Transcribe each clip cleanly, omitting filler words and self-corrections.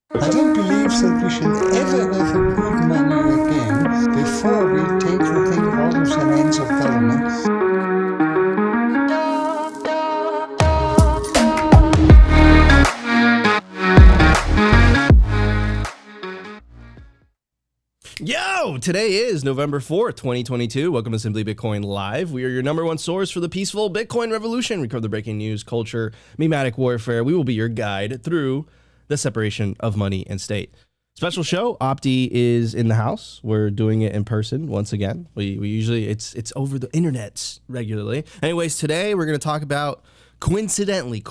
I don't believe that we should ever have a good money again before we take the thing out of the hands of government. Yo, today is November 4th, 2022. Welcome to Simply Bitcoin Live. We are your number one source for the peaceful Bitcoin revolution. We cover the breaking news, culture, memetic warfare. We will be your guide through the separation of money and state. Special show, Opti is in the house. We're doing it in person once again. We usually, it's over the internet regularly. Anyways, today we're going to talk about, coincidentally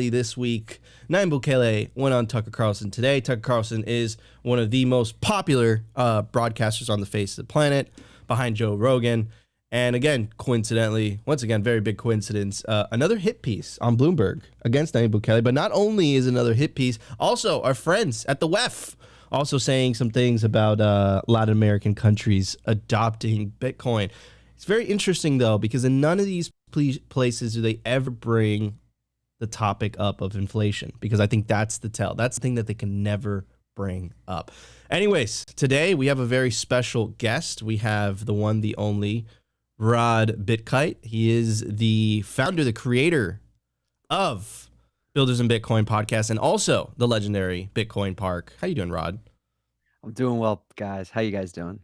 this week, Nayib Bukele went on Tucker Carlson today. Tucker Carlson is one of the most popular broadcasters on the face of the planet, behind Joe Rogan. And again, coincidentally, once again, very big coincidence, another hit piece on Bloomberg against Nayib Bukele. But not only is another hit piece, also our friends at the WEF also saying some things about Latin American countries adopting Bitcoin. It's very interesting, though, because in none of these places do they ever bring the topic up of inflation, because I think that's the tell. That's the thing that they can never bring up. Anyways, today we have a very special guest. We have the one, the only, Rod Bitkite. He is the founder, the creator of Builders in Bitcoin podcast, and also the legendary Bitcoin Park. How you doing, Rod? I'm doing well, guys. How you guys doing?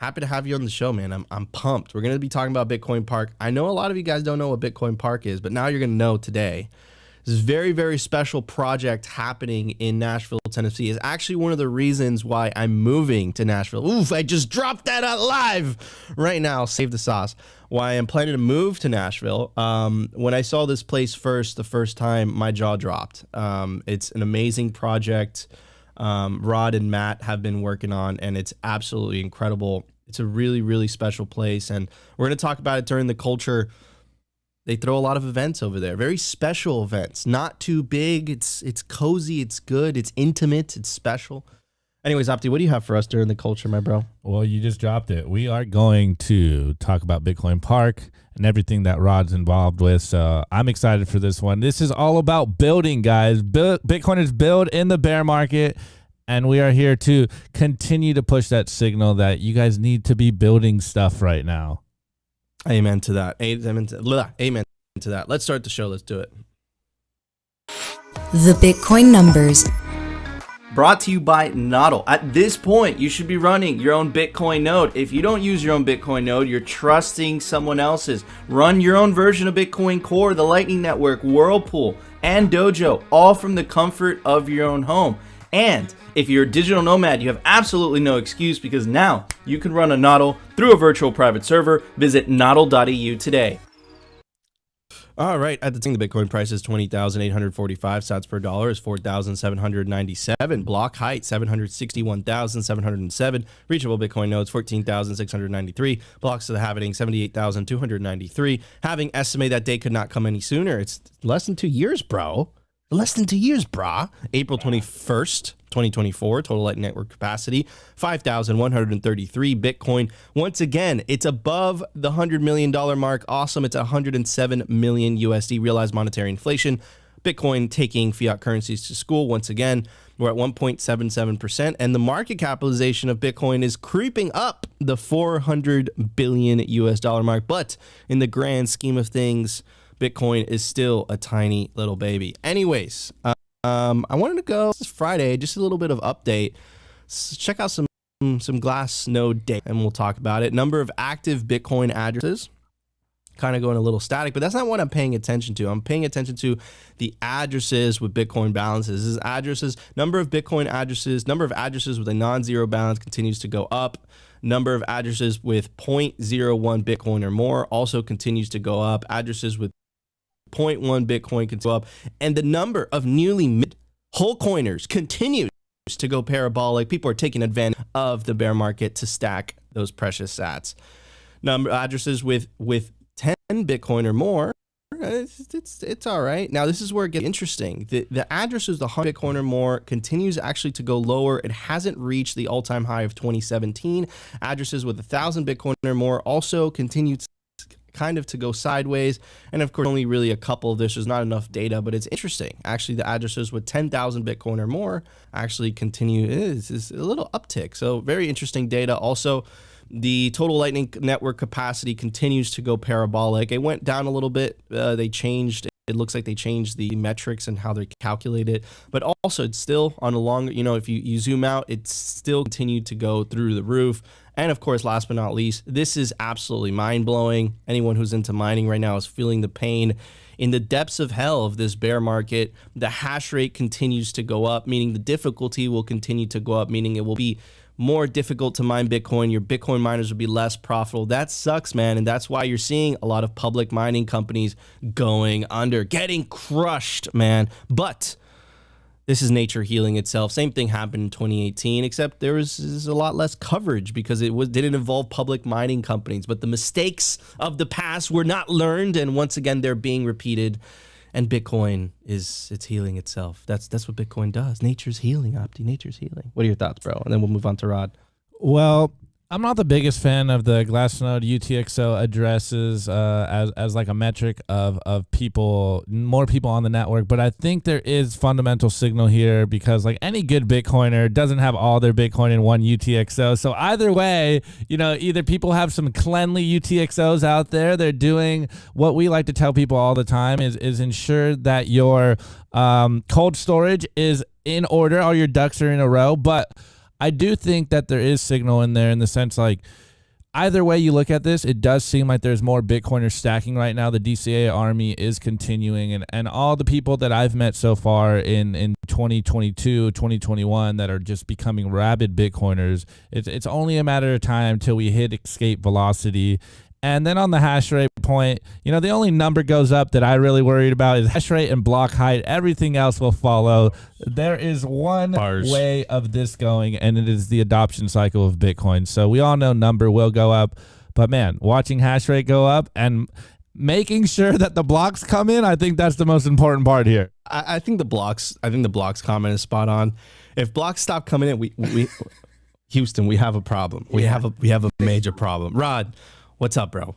Happy to have you on the show, man. I'm pumped. We're going to be talking about Bitcoin Park. I know a lot of you guys don't know what Bitcoin Park is, but now you're going to know today. This very, very special project happening in Nashville, Tennessee is actually one of the reasons why I'm moving to Nashville. Oof, I just dropped that out live right now. Save the sauce. Why I'm planning to move to Nashville. When I saw this place the first time, my jaw dropped. It's an amazing project. Rod and Matt have been working on, and it's absolutely incredible. It's a really, really special place, and we're going to talk about it during the culture. They throw a lot of events over there, very special events, not too big. It's cozy, it's good, it's intimate, it's special. Anyways, Opti, what do you have for us during the culture, my bro? Well, you just dropped it. We are going to talk about Bitcoin Park and everything that Rod's involved with. So I'm excited for this one. This is all about building, guys. Bitcoin is built in the bear market, and we are here to continue to push that signal that you guys need to be building stuff right now. Amen to that. Amen to that. Let's start the show. Let's do it. The Bitcoin numbers. Brought to you by NODL. At this point, you should be running your own Bitcoin node. If you don't use your own Bitcoin node, you're trusting someone else's. Run your own version of Bitcoin Core, the Lightning Network, Whirlpool, and Dojo, all from the comfort of your own home. And if you're a digital nomad, you have absolutely no excuse, because now you can run a NODL through a virtual private server. Visit nodl.eu today. All right, at the time, the Bitcoin price is 20,845 sats per dollar, is 4,797. Block height 761,707. Reachable Bitcoin nodes 14,693. Blocks to the halving 78,293. Halving estimate that day could not come any sooner. It's less than 2 years, bro. Less than 2 years, brah. April 21st, 2024, total Lightning Network capacity, 5,133 Bitcoin. Once again, it's above the $100 million mark. Awesome. It's 107 million USD realized monetary inflation. Bitcoin taking fiat currencies to school. Once again, we're at 1.77%, and the market capitalization of Bitcoin is creeping up the 400 billion US dollar mark. But in the grand scheme of things, Bitcoin is still a tiny little baby. Anyways, I wanted to go this Friday, just a little bit of update. Check out some Glassnode data, and we'll talk about it. Number of active Bitcoin addresses, kind of going a little static, but that's not what I'm paying attention to. I'm paying attention to the addresses with Bitcoin balances. This is addresses, number of Bitcoin addresses, number of addresses with a non-zero balance continues to go up. Number of addresses with 0.01 Bitcoin or more also continues to go up. Addresses with 0.1 Bitcoin can go up, and the number of newly minted whole coiners continues to go parabolic. People are taking advantage of the bear market to stack those precious sats. Number of addresses with 10 Bitcoin or more, it's all right. Now this is where it gets interesting. The addresses, the 100 Bitcoin or more, continues actually to go lower. It hasn't reached the all-time high of 2017. Addresses with 1,000 Bitcoin or more also continue kind of to go sideways. And of course, only really a couple. There's not enough data, but it's interesting. Actually, the addresses with 10,000 Bitcoin or more actually continue is a little uptick. So very interesting data. Also, the total Lightning Network capacity continues to go parabolic. It went down a little bit. They changed. It looks like they changed the metrics and how they calculate it. But also, it's still on a long, if you zoom out, it's still continued to go through the roof. And of course, last but not least, this is absolutely mind-blowing. Anyone who's into mining right now is feeling the pain. In the depths of hell of this bear market, the hash rate continues to go up, meaning the difficulty will continue to go up, meaning it will be more difficult to mine Bitcoin. Your Bitcoin miners will be less profitable. That sucks, man. And that's why you're seeing a lot of public mining companies going under, getting crushed, man. But this is nature healing itself. Same thing happened in 2018, except there was a lot less coverage because it didn't involve public mining companies. But the mistakes of the past were not learned, and once again, they're being repeated. And Bitcoin it's healing itself. That's what Bitcoin does. Nature's healing, Opti. Nature's healing. What are your thoughts, bro? And then we'll move on to Rod. Well, I'm not the biggest fan of the Glassnode UTXO addresses as like a metric of people, more people on the network, but I think there is fundamental signal here because like any good Bitcoiner doesn't have all their Bitcoin in one UTXO. So either way, either people have some cleanly UTXOs out there, they're doing what we like to tell people all the time is ensure that your cold storage is in order, all your ducks are in a row, but I do think that there is signal in there in the sense like either way you look at this, it does seem like there's more Bitcoiners stacking right now. The DCA army is continuing and all the people that I've met so far in 2022, 2021 that are just becoming rabid Bitcoiners, it's only a matter of time till we hit escape velocity. And then on the hash rate point, the only number goes up that I really worried about is hash rate and block height. Everything else will follow. There is one way of this going, and it is the adoption cycle of Bitcoin. So we all know number will go up. But man, watching hash rate go up and making sure that the blocks come in, I think that's the most important part here. I think the blocks comment is spot on. If blocks stop coming in, we Houston, we have a problem. We have a major problem. Rod, what's up, bro?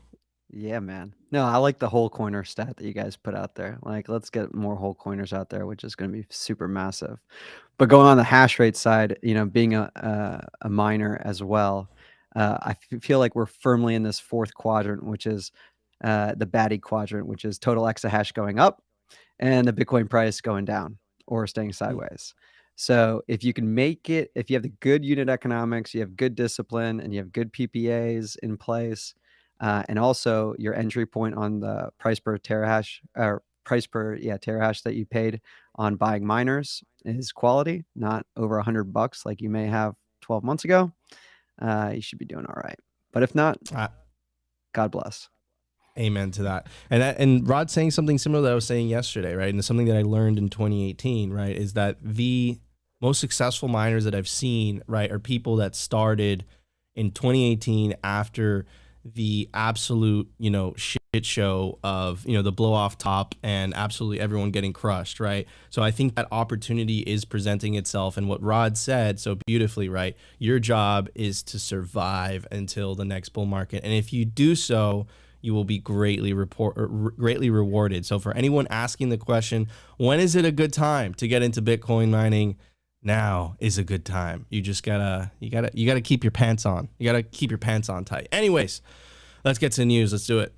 Yeah, man. No, I like the whole coiner stat that you guys put out there. Like, let's get more whole coiners out there, which is going to be super massive. But going on the hash rate side, being a miner as well, I feel like we're firmly in this fourth quadrant, which is the baddie quadrant, which is total exahash going up and the Bitcoin price going down or staying sideways. So if you can make it, if you have the good unit economics, you have good discipline, and you have good PPAs in place, and also your entry point on the price per terahash or terahash that you paid on buying miners is quality, not over $100 like you may have 12 months ago, you should be doing all right. But if not, God bless. Amen to that. And Rod saying something similar that I was saying yesterday, right? And something that I learned in 2018, right, is that the most successful miners that I've seen, right, are people that started in 2018 after the absolute, shit show of, the blow off top and absolutely everyone getting crushed, right? So I think that opportunity is presenting itself. And what Rod said so beautifully, right? Your job is to survive until the next bull market. And if you do so, you will be greatly rewarded. So for anyone asking the question, when is it a good time to get into Bitcoin mining? Now is a good time. You just gotta keep your pants on. You gotta keep your pants on tight. Anyways, let's get to the news. Let's do it.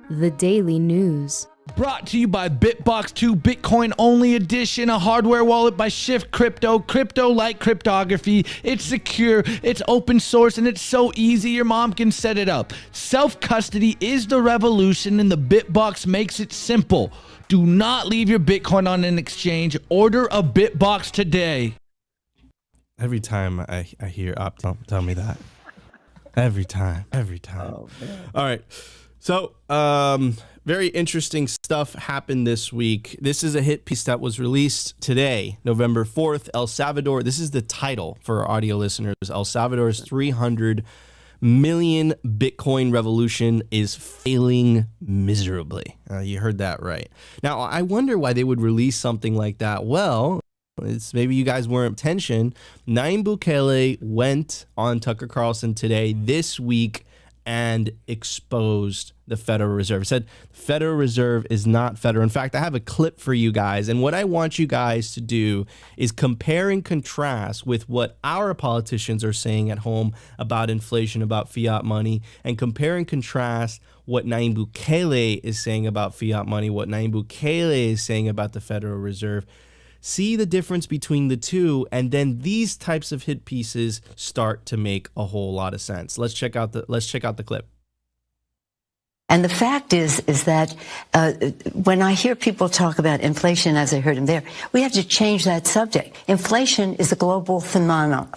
The Daily News. Brought to you by Bitbox 2 Bitcoin Only Edition, a hardware wallet by Shift Crypto. Crypto like cryptography. It's secure, it's open source, and it's so easy your mom can set it up. Self-custody is the revolution, and the Bitbox makes it simple. Do not leave your Bitcoin on an exchange. Order a Bitbox today. Every time I hear tell me that. Every time. Oh, man. All right. So, very interesting stuff happened this week. This is a hit piece that was released today, November 4th. El Salvador, this is the title for our audio listeners. El Salvador's 300 million Bitcoin revolution is failing miserably. You heard that right. Now, I wonder why they would release something like that. Well, it's maybe you guys weren't paying attention. Nayib Bukele went on Tucker Carlson today, this week, and exposed the Federal Reserve. It said the Federal Reserve is not federal. In fact, I have a clip for you guys. And what I want you guys to do is compare and contrast with what our politicians are saying at home about inflation, about fiat money, and compare and contrast what Nayib Bukele is saying about fiat money, what Nayib Bukele is saying about the Federal Reserve. See the difference between the two, and then these types of hit pieces start to make a whole lot of sense. Let's check out the clip. And the fact is that when I hear people talk about inflation, as I heard him there, we have to change that subject. Inflation is a global phenomenon.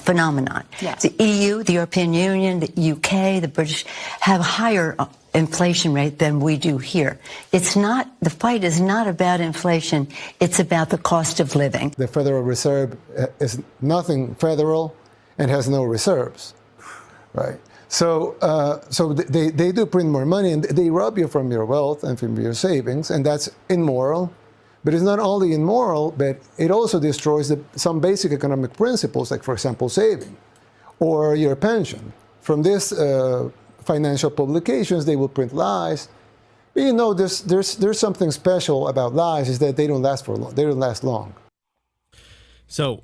Yes. The EU, the European Union, the UK, the British have higher inflation rate than we do here. It's not, the fight is not about inflation, it's about the cost of living. The Federal Reserve is nothing federal and has no reserves, right? So they do print more money, and they rob you from your wealth and from your savings, and that's immoral. But it's not only immoral, but it also destroys some basic economic principles, like, for example, saving or your pension. From this financial publications, they will print lies. But you know, there's something special about lies, is that they don't last for long. They don't last long. So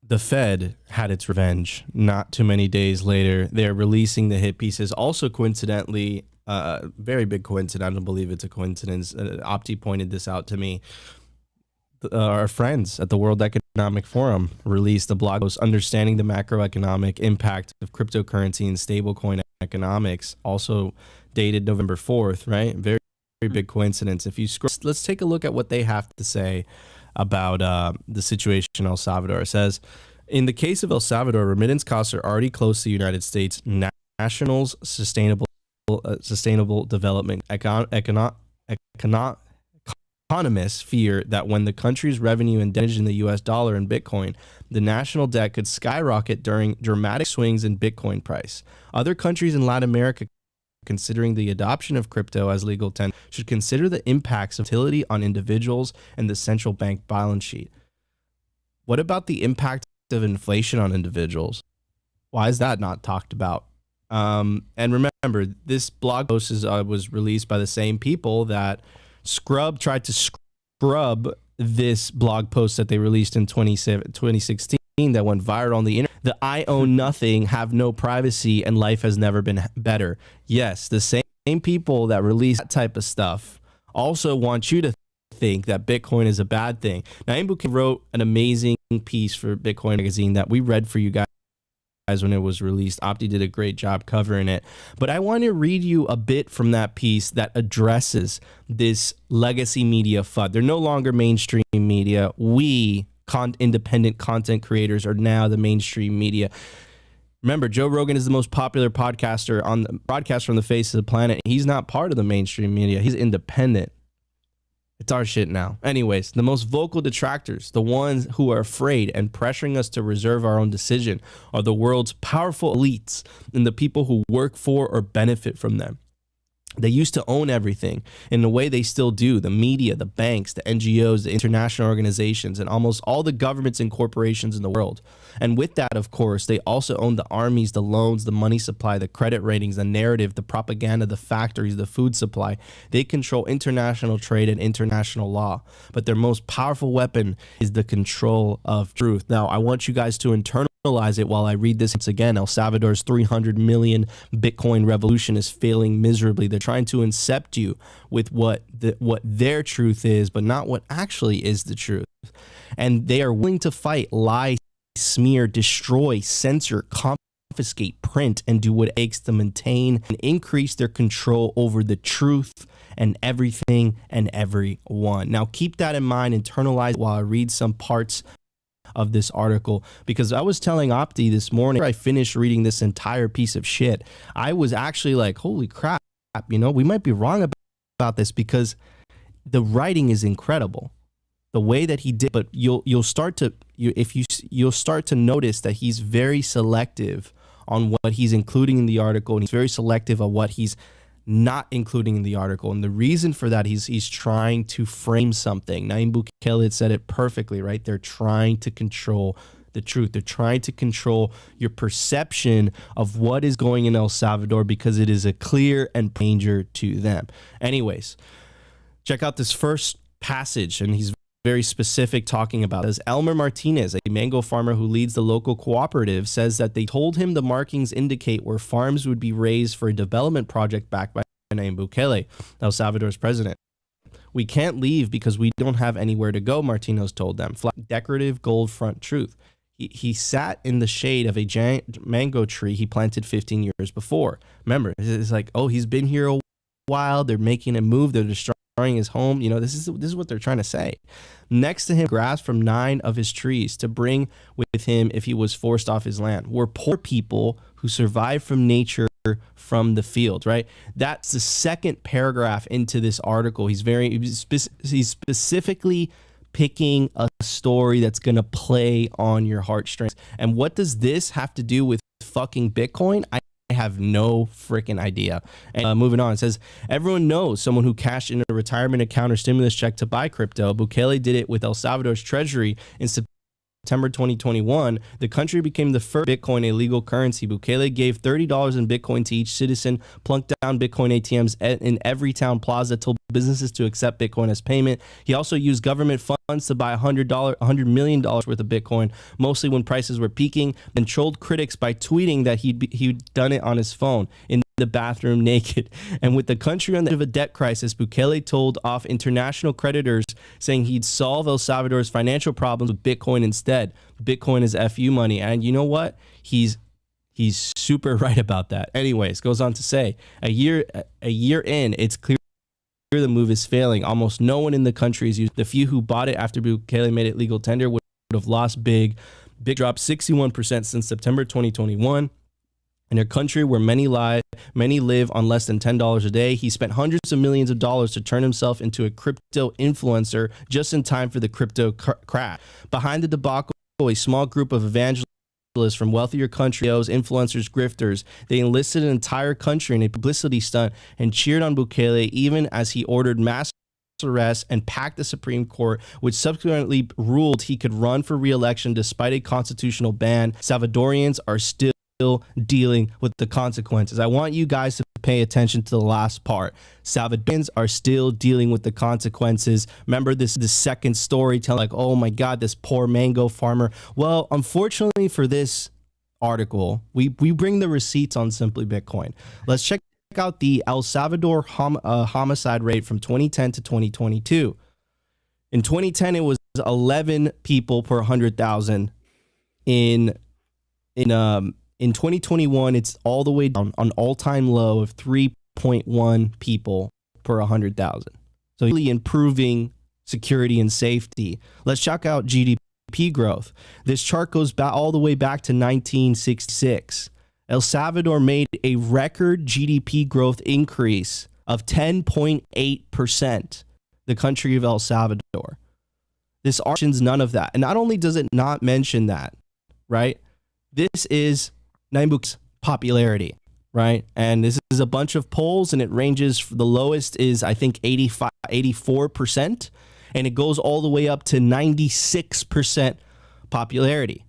the Fed had its revenge. Not too many days later, they're releasing the hit pieces. Also, coincidentally, very big coincidence. I don't believe it's a coincidence. Opti pointed this out to me. Our friends at the World Economic Forum released a blog post, Understanding the Macroeconomic Impact of Cryptocurrency and Stablecoin Economics, also dated November 4th, right? Very, very big coincidence. If you scroll, let's take a look at what they have to say about the situation in El Salvador. It says, in the case of El Salvador, remittance costs are already close to the United States. Nationals sustainable development economists fear that when the country's revenue indebted in the US dollar and Bitcoin, the national debt could skyrocket during dramatic swings in Bitcoin price. Other countries in Latin America, considering the adoption of crypto as legal tender, should consider the impacts of volatility on individuals and the central bank balance sheet. What about the impact of inflation on individuals? Why is that not talked about? And remember, this blog post was released by the same people that tried to scrub this blog post that they released in 2016 that went viral on the internet. The I own nothing, have no privacy, and life has never been better. Yes, the same people that release that type of stuff also want you to think that Bitcoin is a bad thing. Nayib Bukele wrote an amazing piece for Bitcoin Magazine that we read for you guys when it was released. Opti did a great job covering it. But I want to read you a bit from that piece that addresses this legacy media FUD. They're no longer mainstream media. We, independent content creators, are now the mainstream media. Remember, Joe Rogan is the most popular broadcaster on the face of the planet. He's not part of the mainstream media. He's independent. It's our shit now. Anyways, the most vocal detractors, the ones who are afraid and pressuring us to reserve our own decision, are the world's powerful elites and the people who work for or benefit from them. They used to own everything in a way they still do. The media, the banks, the NGOs, the international organizations, and almost all the governments and corporations in the world. And with that, of course, they also own the armies, the loans, the money supply, the credit ratings, the narrative, the propaganda, the factories, the food supply. They control international trade and international law. But their most powerful weapon is the control of truth. Now, I want you guys to internalize it while I read this once again. El Salvador's 300 million Bitcoin revolution is failing miserably. They're trying to incept you with what their truth is, but not what actually is the truth. And they are willing to fight, lie, smear, destroy, censor, confiscate, print, and do what it takes to maintain and increase their control over the truth and everything and everyone. Now, keep that in mind, internalize it while I read some parts of this article, because I was telling Opti this morning, after I finished reading this entire piece of shit, I was actually like, holy crap, you know, we might be wrong about this, because the writing is incredible. The way that he did, but you'll start to notice that he's very selective on what he's including in the article, and he's very selective on what he's not including in the article. And the reason for that, he's trying to frame something. Nayib Bukele said it perfectly, right? They're trying to control the truth. They're trying to control your perception of what is going in El Salvador because it is a clear and danger to them. Anyways, check out this first passage, and he's very specific talking about this. Elmer Martinez, a mango farmer who leads the local cooperative, says that they told him the markings indicate where farms would be raised for a development project backed by Nayib Bukele, El Salvador's president. We can't leave because we don't have anywhere to go, Martinez told them. Flat, decorative gold front truth. He sat in the shade of a giant mango tree he planted 15 years before. Remember, it's like, oh, he's been here a while. They're making a move. They're destroying his home. You know, this is what they're trying to say. Next to him, grass from 9 of his trees to bring with him if he was forced off his land. We're poor people who survive from nature, from the field, right? That's the second paragraph into this article. He's specifically picking a story that's going to play on your heartstrings. And what does this have to do with fucking Bitcoin? I have no freaking idea. And moving on, it says, everyone knows someone who cashed in a retirement account or stimulus check to buy crypto. Bukele did it with El Salvador's treasury in September 2021. The country became the first Bitcoin a legal currency. Bukele gave $30 in Bitcoin to each citizen, plunked down Bitcoin ATMs in every town plaza, told businesses to accept Bitcoin as payment. He also used government funds to buy $100 million worth of Bitcoin, mostly when prices were peaking, and trolled critics by tweeting that he'd done it on his phone in the bathroom naked. And with the country on the edge of a debt crisis, Bukele told off international creditors, saying he'd solve El Salvador's financial problems with Bitcoin instead. Bitcoin is FU money. And you know what? He's super right about that. Anyways, goes on to say, a year in, it's clear the move is failing. Almost no one in the country is used. The few who bought it after Bukele made it legal tender would have lost big. Big dropped 61% since September 2021. In a country where many live on less than $10 a day, he spent hundreds of millions of dollars to turn himself into a crypto influencer just in time for the crypto crash. Behind the debacle, a small group of evangelists from wealthier countries, influencers, grifters, they enlisted an entire country in a publicity stunt and cheered on Bukele even as he ordered mass arrests and packed the Supreme Court, which subsequently ruled he could run for re-election despite a constitutional ban. Salvadorians are still dealing with the consequences. I want you guys to pay attention to the last part. Salvadorians are still dealing with the consequences. Remember, this is the second story telling like, oh my God, this poor mango farmer. Well, unfortunately for this article, we bring the receipts on Simply Bitcoin. Let's check out the El Salvador homicide rate from 2010 to 2022. In 2010, it was 11 people per 100,000. In 2021, it's all the way down on all-time low of 3.1 people per 100,000. So really improving security and safety. Let's check out GDP growth. This chart goes back all the way back to 1966. El Salvador made a record GDP growth increase of 10.8%. The country of El Salvador. This mentions none of that. And not only does it not mention that, right? This is Nayib Bukele's popularity, right? And this is a bunch of polls, and it ranges, the lowest is, I think, 84%, and it goes all the way up to 96% popularity.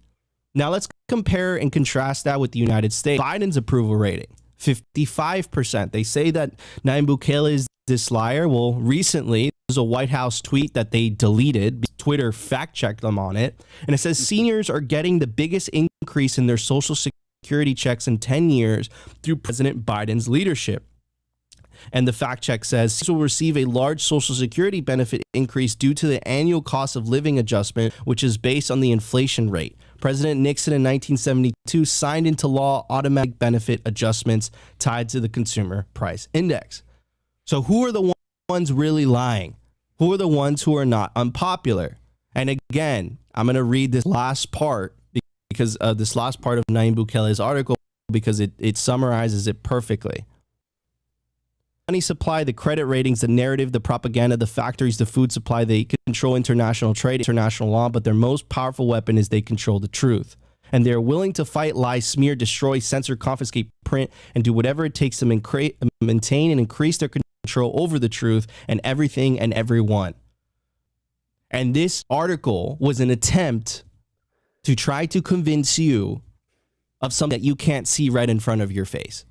Now, let's compare and contrast that with the United States. Biden's approval rating, 55%. They say that Nayib Bukele is this liar. Well, recently, there's a White House tweet that they deleted. Twitter fact-checked them on it. And it says seniors are getting the biggest increase in their Social Security checks in 10 years through President Biden's leadership. And the fact check says will receive a large Social Security benefit increase due to the annual cost of living adjustment, which is based on the inflation rate. President Nixon in 1972 signed into law automatic benefit adjustments tied to the consumer price index. So who are the ones really lying? Who are the ones who are not unpopular? And again, I'm going to read this last part because this last part of Nayib Bukele's article, because it summarizes it perfectly. Money supply, the credit ratings, the narrative, the propaganda, the factories, the food supply, they control international trade, international law, but their most powerful weapon is they control the truth. And they're willing to fight, lie, smear, destroy, censor, confiscate, print, and do whatever it takes to maintain and increase their control over the truth and everything and everyone. And this article was an attempt to try to convince you of something that you can't see right in front of your face.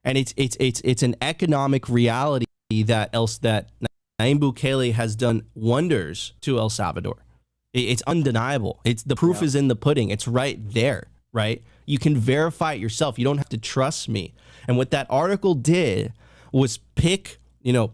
And it's an economic reality that Nayib Bukele has done wonders to El Salvador. It's undeniable. The proof is in the pudding. It's right there, right? You can verify it yourself. You don't have to trust me. And what that article did was pick,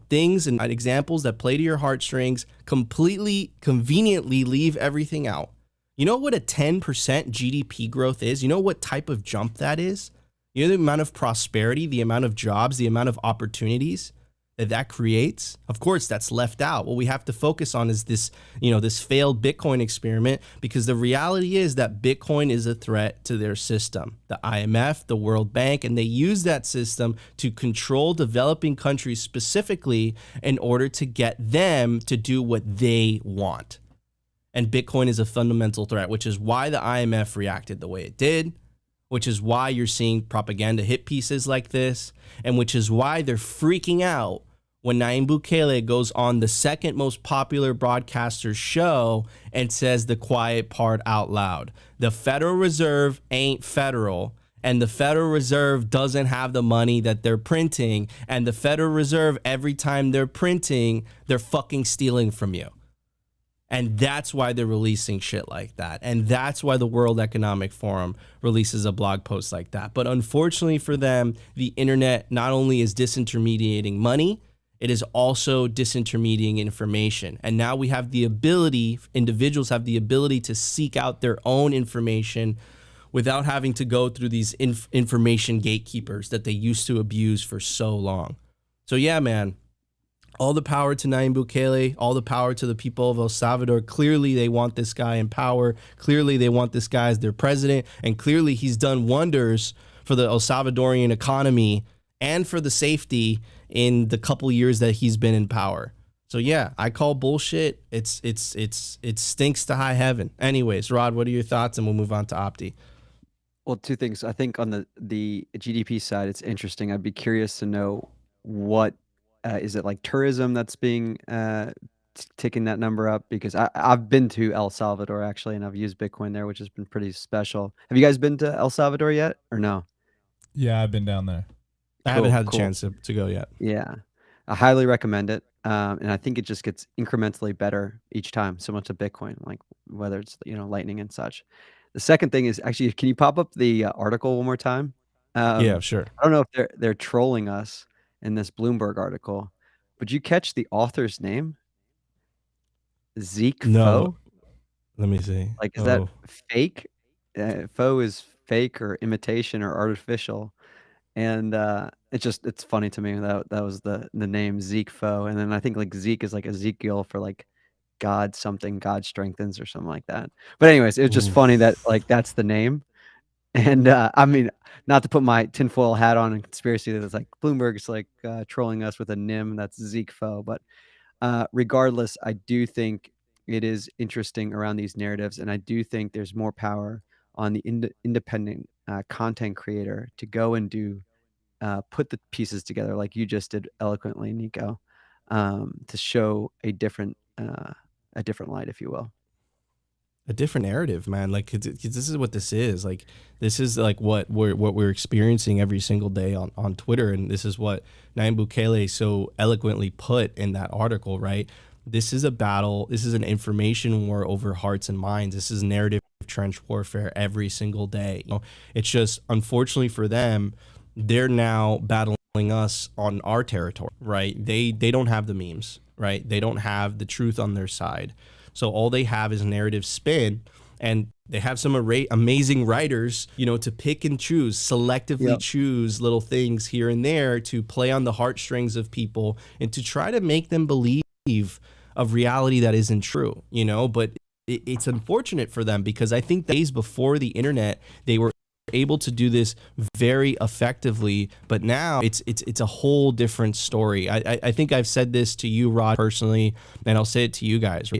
things and examples that play to your heartstrings, completely conveniently leave everything out. You know what a 10% GDP growth is? You know what type of jump that is? You know the amount of prosperity, the amount of jobs, the amount of opportunities that creates? Of course, that's left out. What we have to focus on is this, this failed Bitcoin experiment, because the reality is that Bitcoin is a threat to their system, the IMF, the World Bank, and they use that system to control developing countries specifically in order to get them to do what they want. And Bitcoin is a fundamental threat, which is why the IMF reacted the way it did, which is why you're seeing propaganda hit pieces like this, and which is why they're freaking out when Nayib Bukele goes on the second most popular broadcaster's show and says the quiet part out loud. The Federal Reserve ain't federal, and the Federal Reserve doesn't have the money that they're printing, and the Federal Reserve, every time they're printing, they're fucking stealing from you. And that's why they're releasing shit like that. And that's why the World Economic Forum releases a blog post like that. But unfortunately for them, the internet not only is disintermediating money, it is also disintermediating information. And now we have the ability, individuals have the ability to seek out their own information without having to go through these information gatekeepers that they used to abuse for so long. So yeah, man. All the power to Nayib Bukele, all the power to the people of El Salvador. Clearly, they want this guy in power. Clearly, they want this guy as their president. And clearly, he's done wonders for the El Salvadorian economy and for the safety in the couple years that he's been in power. So, yeah, I call bullshit. It stinks to high heaven. Anyways, Rod, what are your thoughts? And we'll move on to Opti. Well, two things. I think on the GDP side, it's interesting. I'd be curious to know what is it like tourism that's being taking that number up? Because I've been to El Salvador actually, and I've used Bitcoin there, which has been pretty special. Have you guys been to El Salvador yet, or no? Yeah, I've been down there. I haven't had the chance to go yet. Yeah, I highly recommend it, and I think it just gets incrementally better each time, similar to Bitcoin, like whether it's Lightning and such. The second thing is actually, can you pop up the article one more time? Yeah, sure. I don't know if they're trolling us in this Bloomberg article, but you catch the author's name? Zeke No. Faux? Let me see. Like, is that fake? Faux is fake or imitation or artificial. And it's funny to me that was the name Zeke Faux. And then I think like Zeke is like Ezekiel for like God something, God strengthens or something like that. But anyways, it was just funny that like that's the name. And I mean, not to put my tinfoil hat on and conspiracy that it's like Bloomberg's like trolling us with a NIM that's Zeke Faux. But regardless, I do think it is interesting around these narratives. And I do think there's more power on the independent content creator to go and put the pieces together like you just did eloquently, Nico, to show a different light, if you will. A different narrative, man. Like, 'cause this is what this is. Like, this is like what we're experiencing every single day on Twitter, and this is what Nayib Bukele so eloquently put in that article, right? This is a battle. This is an information war over hearts and minds. This is narrative trench warfare every single day. It's just, unfortunately for them, they're now battling us on our territory, right? They don't have the memes, right? They don't have the truth on their side. So all they have is narrative spin, and they have some amazing writers, to pick and choose, selectively choose little things here and there to play on the heartstrings of people and to try to make them believe of reality that isn't true, but it's unfortunate for them, because I think days before the internet, they were able to do this very effectively, but now it's a whole different story. I think I've said this to you, Rod, personally, and I'll say it to you guys.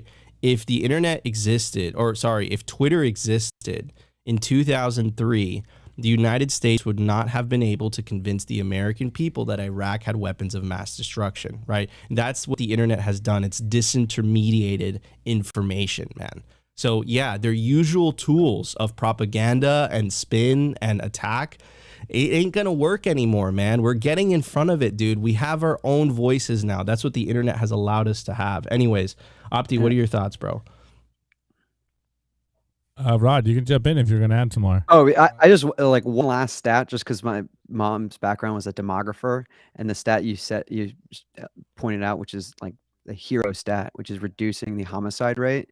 If the internet existed, if Twitter existed in 2003, the United States would not have been able to convince the American people that Iraq had weapons of mass destruction, right? And that's what the internet has done. It's disintermediated information, man. So yeah, their usual tools of propaganda and spin and attack, it ain't gonna work anymore, man. We're getting in front of it, dude. We have our own voices now. That's what the internet has allowed us to have. Anyways, Opti, what are your thoughts, bro? Rod, you can jump in if you're going to add some more. Oh, I just like one last stat, just because my mom's background was a demographer, and the stat you pointed out, which is like the hero stat, which is reducing the homicide rate.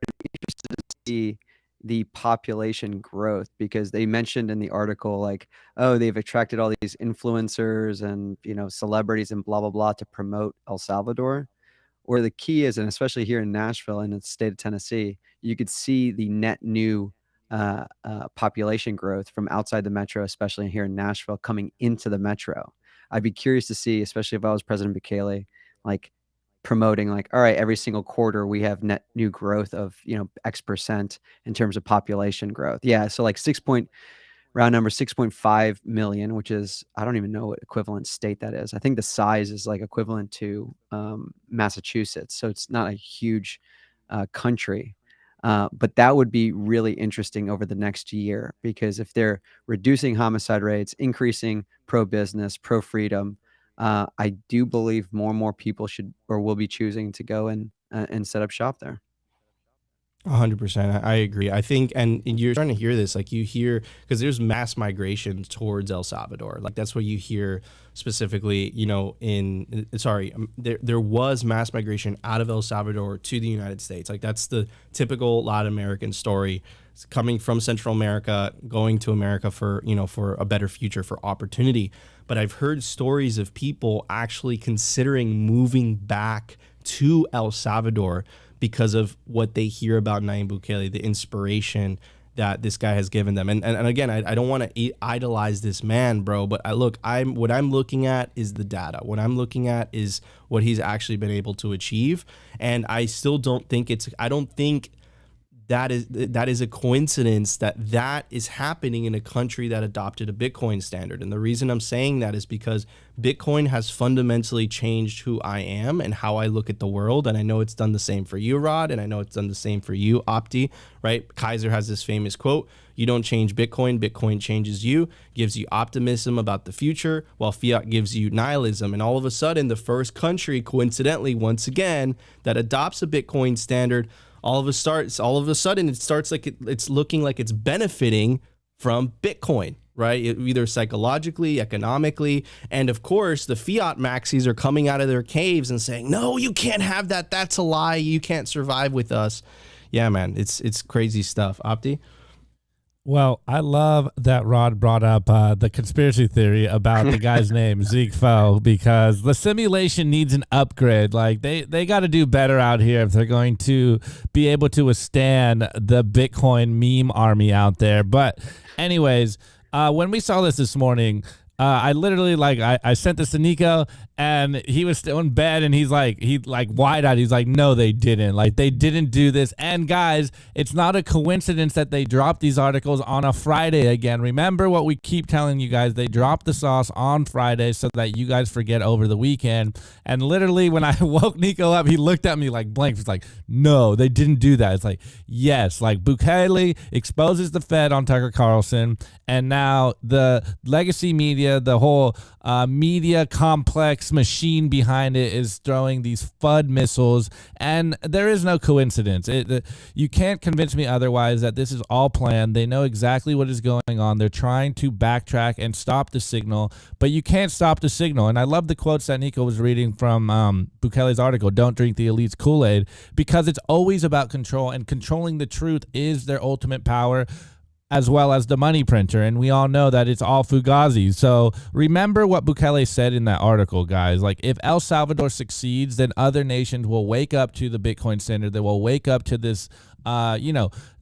I'm interested to see the population growth, because they mentioned in the article, like, oh, they've attracted all these influencers and, you know, celebrities and blah blah blah to promote El Salvador. Or the key is, and especially here in Nashville and the state of Tennessee, you could see the net new population growth from outside the metro, especially here in Nashville, coming into the metro. I'd be curious to see, especially if I was President Bukele, like promoting, like, all right, every single quarter we have net new growth of, you know, X% in terms of population growth. Yeah, so like round number 6.5 million, which is, I don't even know what equivalent state that is. I think the size is like equivalent to Massachusetts. So it's not a huge country. But that would be really interesting over the next year, because if they're reducing homicide rates, increasing pro-business, pro-freedom, I do believe more and more people should or will be choosing to go and set up shop there. 100%. I agree. I think, and you're starting to hear this, like you hear, because there's mass migration towards El Salvador. Like that's what you hear specifically, you know, there was mass migration out of El Salvador to the United States. Like that's the typical Latin American story. It's coming from Central America, going to America for, you know, for a better future, for opportunity. But I've heard stories of people actually considering moving back to El Salvador because of what they hear about Nayib Bukele, the inspiration that this guy has given them. And again, I don't want to idolize this man, bro, but what I'm looking at is the data. What I'm looking at is what he's actually been able to achieve. And I still don't think that is a coincidence that is happening in a country that adopted a Bitcoin standard. And the reason I'm saying that is because Bitcoin has fundamentally changed who I am and how I look at the world. And I know it's done the same for you, Rod, and I know it's done the same for you, Opti, right? Kaiser has this famous quote: you don't change Bitcoin, Bitcoin changes you, gives you optimism about the future, while fiat gives you nihilism. And all of a sudden, the first country, coincidentally, once again, that adopts a Bitcoin standard, all of a sudden it starts like it's looking like it's benefiting from Bitcoin, right? Either psychologically, economically, and of course the fiat maxis are coming out of their caves and saying, no, you can't have that. That's a lie. You can't survive with us. Yeah, man, it's crazy stuff. Opti? Well, I love that Rod brought up the conspiracy theory about the guy's name, Zeke Fo, because the simulation needs an upgrade. Like they got to do better out here if they're going to be able to withstand the Bitcoin meme army out there. But anyways, when we saw this morning, I literally I sent this to Nico, and he was still in bed, and he's like wide-eyed. He's like, no, they didn't. Like, they didn't do this. And guys, it's not a coincidence that they dropped these articles on a Friday again. Remember what we keep telling you guys. They dropped the sauce on Friday so that you guys forget over the weekend. And literally, when I woke Nico up, he looked at me like blank. He's like, no, they didn't do that. It's like, yes, like Bukele exposes the Fed on Tucker Carlson, and now the legacy media, the whole media complex machine behind it is throwing these FUD missiles, and there is no coincidence. You can't convince me otherwise that this is all planned. They know exactly what is going on. They're trying to backtrack and stop the signal, but you can't stop the signal. And I love the quotes that Nico was reading from Bukele's article, "Don't drink the elite's Kool-Aid," because it's always about control, and controlling the truth is their ultimate power, as well as the money printer. And we all know that it's all Fugazi. So remember what Bukele said in that article, guys. Like, if El Salvador succeeds, then other nations will wake up to the Bitcoin standard. They will wake up to this,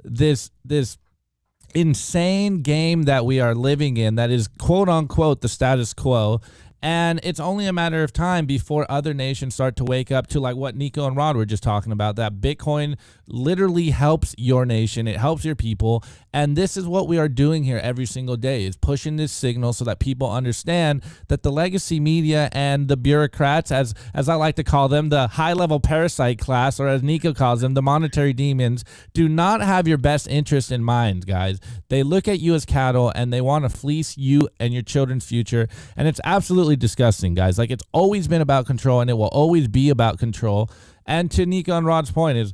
this insane game that we are living in that is quote unquote the status quo. And it's only a matter of time before other nations start to wake up to, like what Nico and Rod were just talking about, that Bitcoin literally helps your nation. It helps your people. And this is what we are doing here every single day, is pushing this signal so that people understand that the legacy media and the bureaucrats, as I like to call them, the high-level parasite class, or as Nico calls them, the monetary demons, do not have your best interest in mind, guys. They look at you as cattle and they want to fleece you and your children's future. And it's absolutely disgusting, guys. Like, it's always been about control, and it will always be about control. And to Nico and Rod's point is,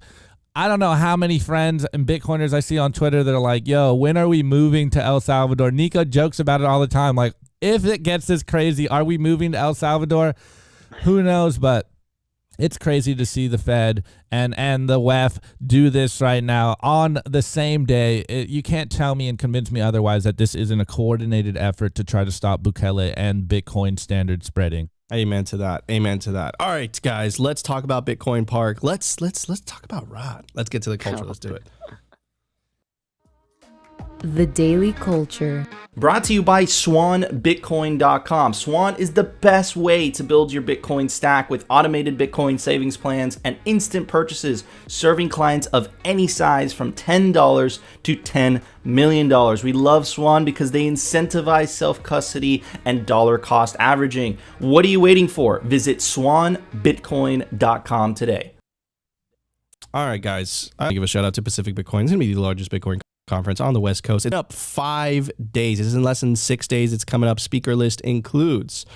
I don't know how many friends and Bitcoiners I see on Twitter that are like, yo, when are we moving to El Salvador? Nico jokes about it all the time. Like, if it gets this crazy, are we moving to El Salvador? Who knows? But it's crazy to see the Fed and the WEF do this right now on the same day. You can't tell me and convince me otherwise that this isn't a coordinated effort to try to stop Bukele and Bitcoin standard spreading. Amen to that. Amen to that. All right, guys, let's talk about Bitcoin Park. Let's talk about Rod. Let's get to the culture. Let's do it. The Daily Culture. Brought to you by SwanBitcoin.com. Swan is the best way to build your Bitcoin stack with automated Bitcoin savings plans and instant purchases, serving clients of any size from $10 to $10 million. We love Swan because they incentivize self-custody and dollar cost averaging. What are you waiting for? Visit SwanBitcoin.com today. All right, guys. I give a shout out to Pacific Bitcoin. It's going to be the largest Bitcoin conference on the West Coast. It's up 5 days. It's in less than 6 days. It's coming up. Speaker list includes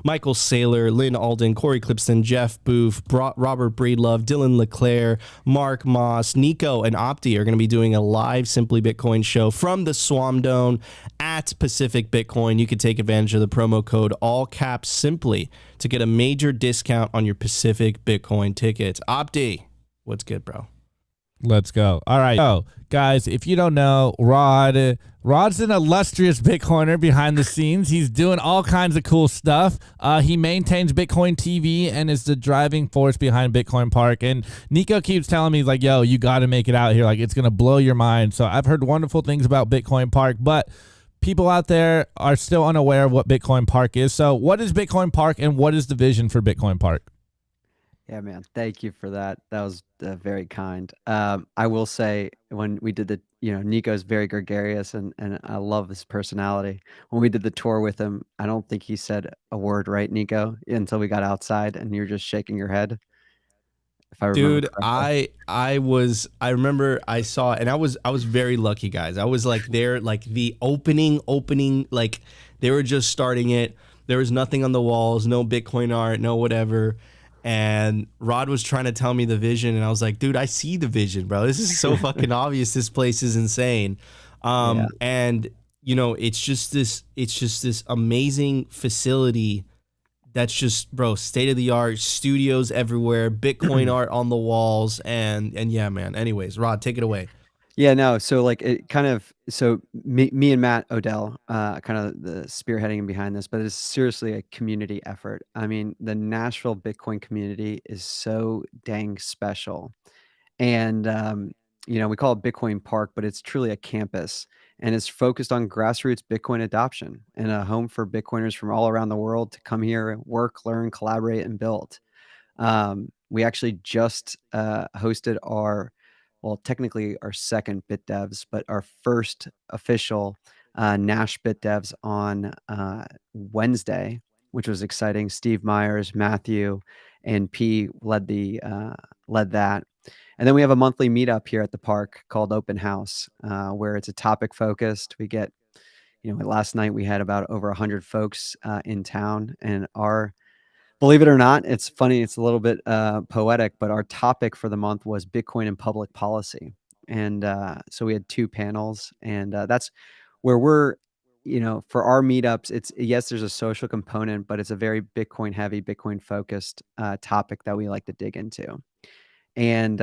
Michael Saylor, Lynn Alden, Corey Clipston, Jeff Booth, Robert Breedlove, Dylan LeClaire, Mark Moss, Nico, and Opti are going to be doing a live Simply Bitcoin show from the Swam Dome at Pacific Bitcoin. You can take advantage of the promo code ALLCAPSSIMPLY to get a major discount on your Pacific Bitcoin tickets. Opti, what's good, bro? Let's go. All right. So, guys, if you don't know, Rod's an illustrious Bitcoiner behind the scenes. He's doing all kinds of cool stuff. He maintains Bitcoin TV and is the driving force behind Bitcoin Park. And Nico keeps telling me, he's like, yo, you got to make it out here. Like, it's going to blow your mind. So I've heard wonderful things about Bitcoin Park, but people out there are still unaware of what Bitcoin Park is. So what is Bitcoin Park and what is the vision for Bitcoin Park? Yeah, man. Thank you for that. That was very kind. I will say, when we did Nico's very gregarious and I love his personality. When we did the tour with him, I don't think he said a word, right, Nico, until we got outside and you're just shaking your head. If I remember Dude, correctly. I remember I saw, and I was very lucky, guys. I was like there, like the opening, like they were just starting it. There was nothing on the walls, no Bitcoin art, no whatever. And Rod was trying to tell me the vision, and I was like, dude, I see the vision, bro. This is so fucking obvious. This place is insane. And it's just this amazing facility that's just, bro, state of the art, studios everywhere, Bitcoin art on the walls, and yeah, man. Anyways, Rod, take it away. Yeah, no. So like it kind of, so me and Matt Odell, kind of the spearheading behind this, but it's seriously a community effort. I mean, the Nashville Bitcoin community is so dang special. And, we call it Bitcoin Park, but it's truly a campus and it's focused on grassroots Bitcoin adoption and a home for Bitcoiners from all around the world to come here, work, learn, collaborate, and build. We actually just hosted technically our second Bit Devs, but our first official Nash Bit Devs on Wednesday, which was exciting. Steve Myers, Matthew, and P led that. And then we have a monthly meetup here at the park called Open House, where it's a topic focused. We get, last night we had about over 100 folks in town, and believe it or not, it's funny, it's a little bit poetic, but our topic for the month was Bitcoin and public policy. And so we had 2 panels, and that's where we're, for our meetups, yes, there's a social component, but it's a very Bitcoin heavy, Bitcoin focused topic that we like to dig into. And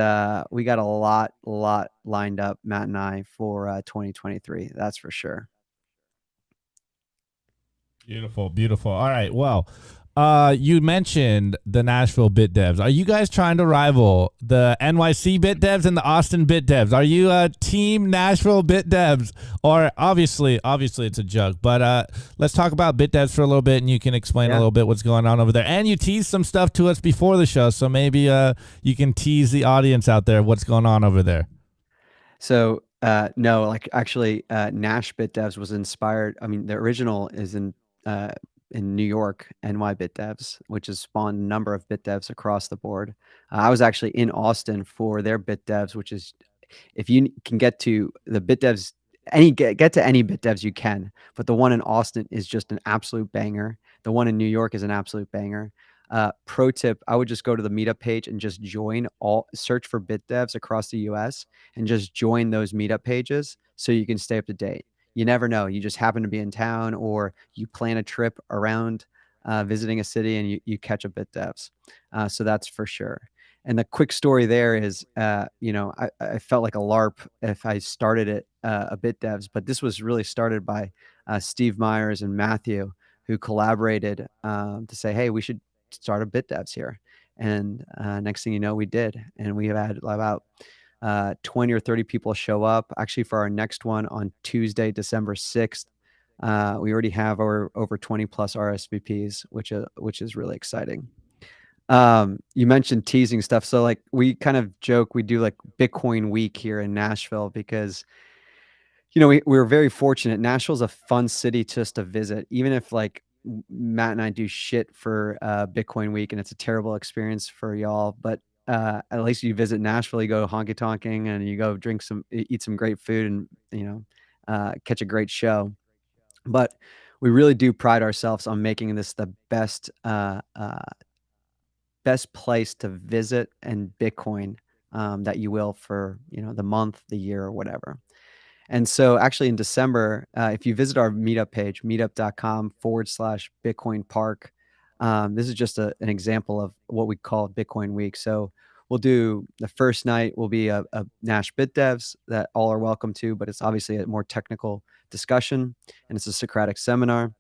we got a lot lined up, Matt and I, for 2023. That's for sure. Beautiful. All right. Well, You mentioned the Nashville Bit Devs. Are you guys trying to rival the NYC Bit Devs and the Austin Bit Devs? Are you a team Nashville Bit Devs? Or obviously it's a joke, but let's talk about Bit Devs for a little bit, and you can explain a little bit what's going on over there. And you teased some stuff to us before the show, so maybe you can tease the audience out there what's going on over there. So no, like actually, Nash Bit Devs was inspired. I mean, the original is in New York, NY Bit Devs, which has spawned a number of Bit Devs across the board. I was actually in Austin for their Bit Devs, which is, if you can get to the Bit Devs, get to any Bit Devs you can, but the one in Austin is just an absolute banger. The one in New York is an absolute banger. Pro tip, I would just go to the meetup page and just search for Bit Devs across the US and just join those meetup pages so you can stay up to date. You never know. You just happen to be in town, or you plan a trip around visiting a city, and you catch a Bit Devs. So that's for sure. And the quick story there is, I felt like a LARP if I started it a Bit Devs, but this was really started by Steve Myers and Matthew, who collaborated to say, hey, we should start a Bit Devs here. And next thing you know, we did. And we have had about 20 or 30 people show up. Actually, for our next one on Tuesday, December 6th, we already have over 20 plus RSVPs, which is really exciting. You mentioned teasing stuff. So like we kind of joke, we do like Bitcoin week here in Nashville because, we're very fortunate. Nashville's a fun city just to visit, even if like Matt and I do shit for Bitcoin week and it's a terrible experience for y'all, but at least you visit Nashville, you go honky tonking and you go eat some great food and, catch a great show. But we really do pride ourselves on making this the best place to visit and Bitcoin that you will for, the month, the year, or whatever. And so actually in December, if you visit our meetup page, meetup.com/Bitcoin Park, this is just an example of what we call Bitcoin week. So we'll do the first night will be a Nash Bit Devs that all are welcome to, but it's obviously a more technical discussion and it's a Socratic seminar.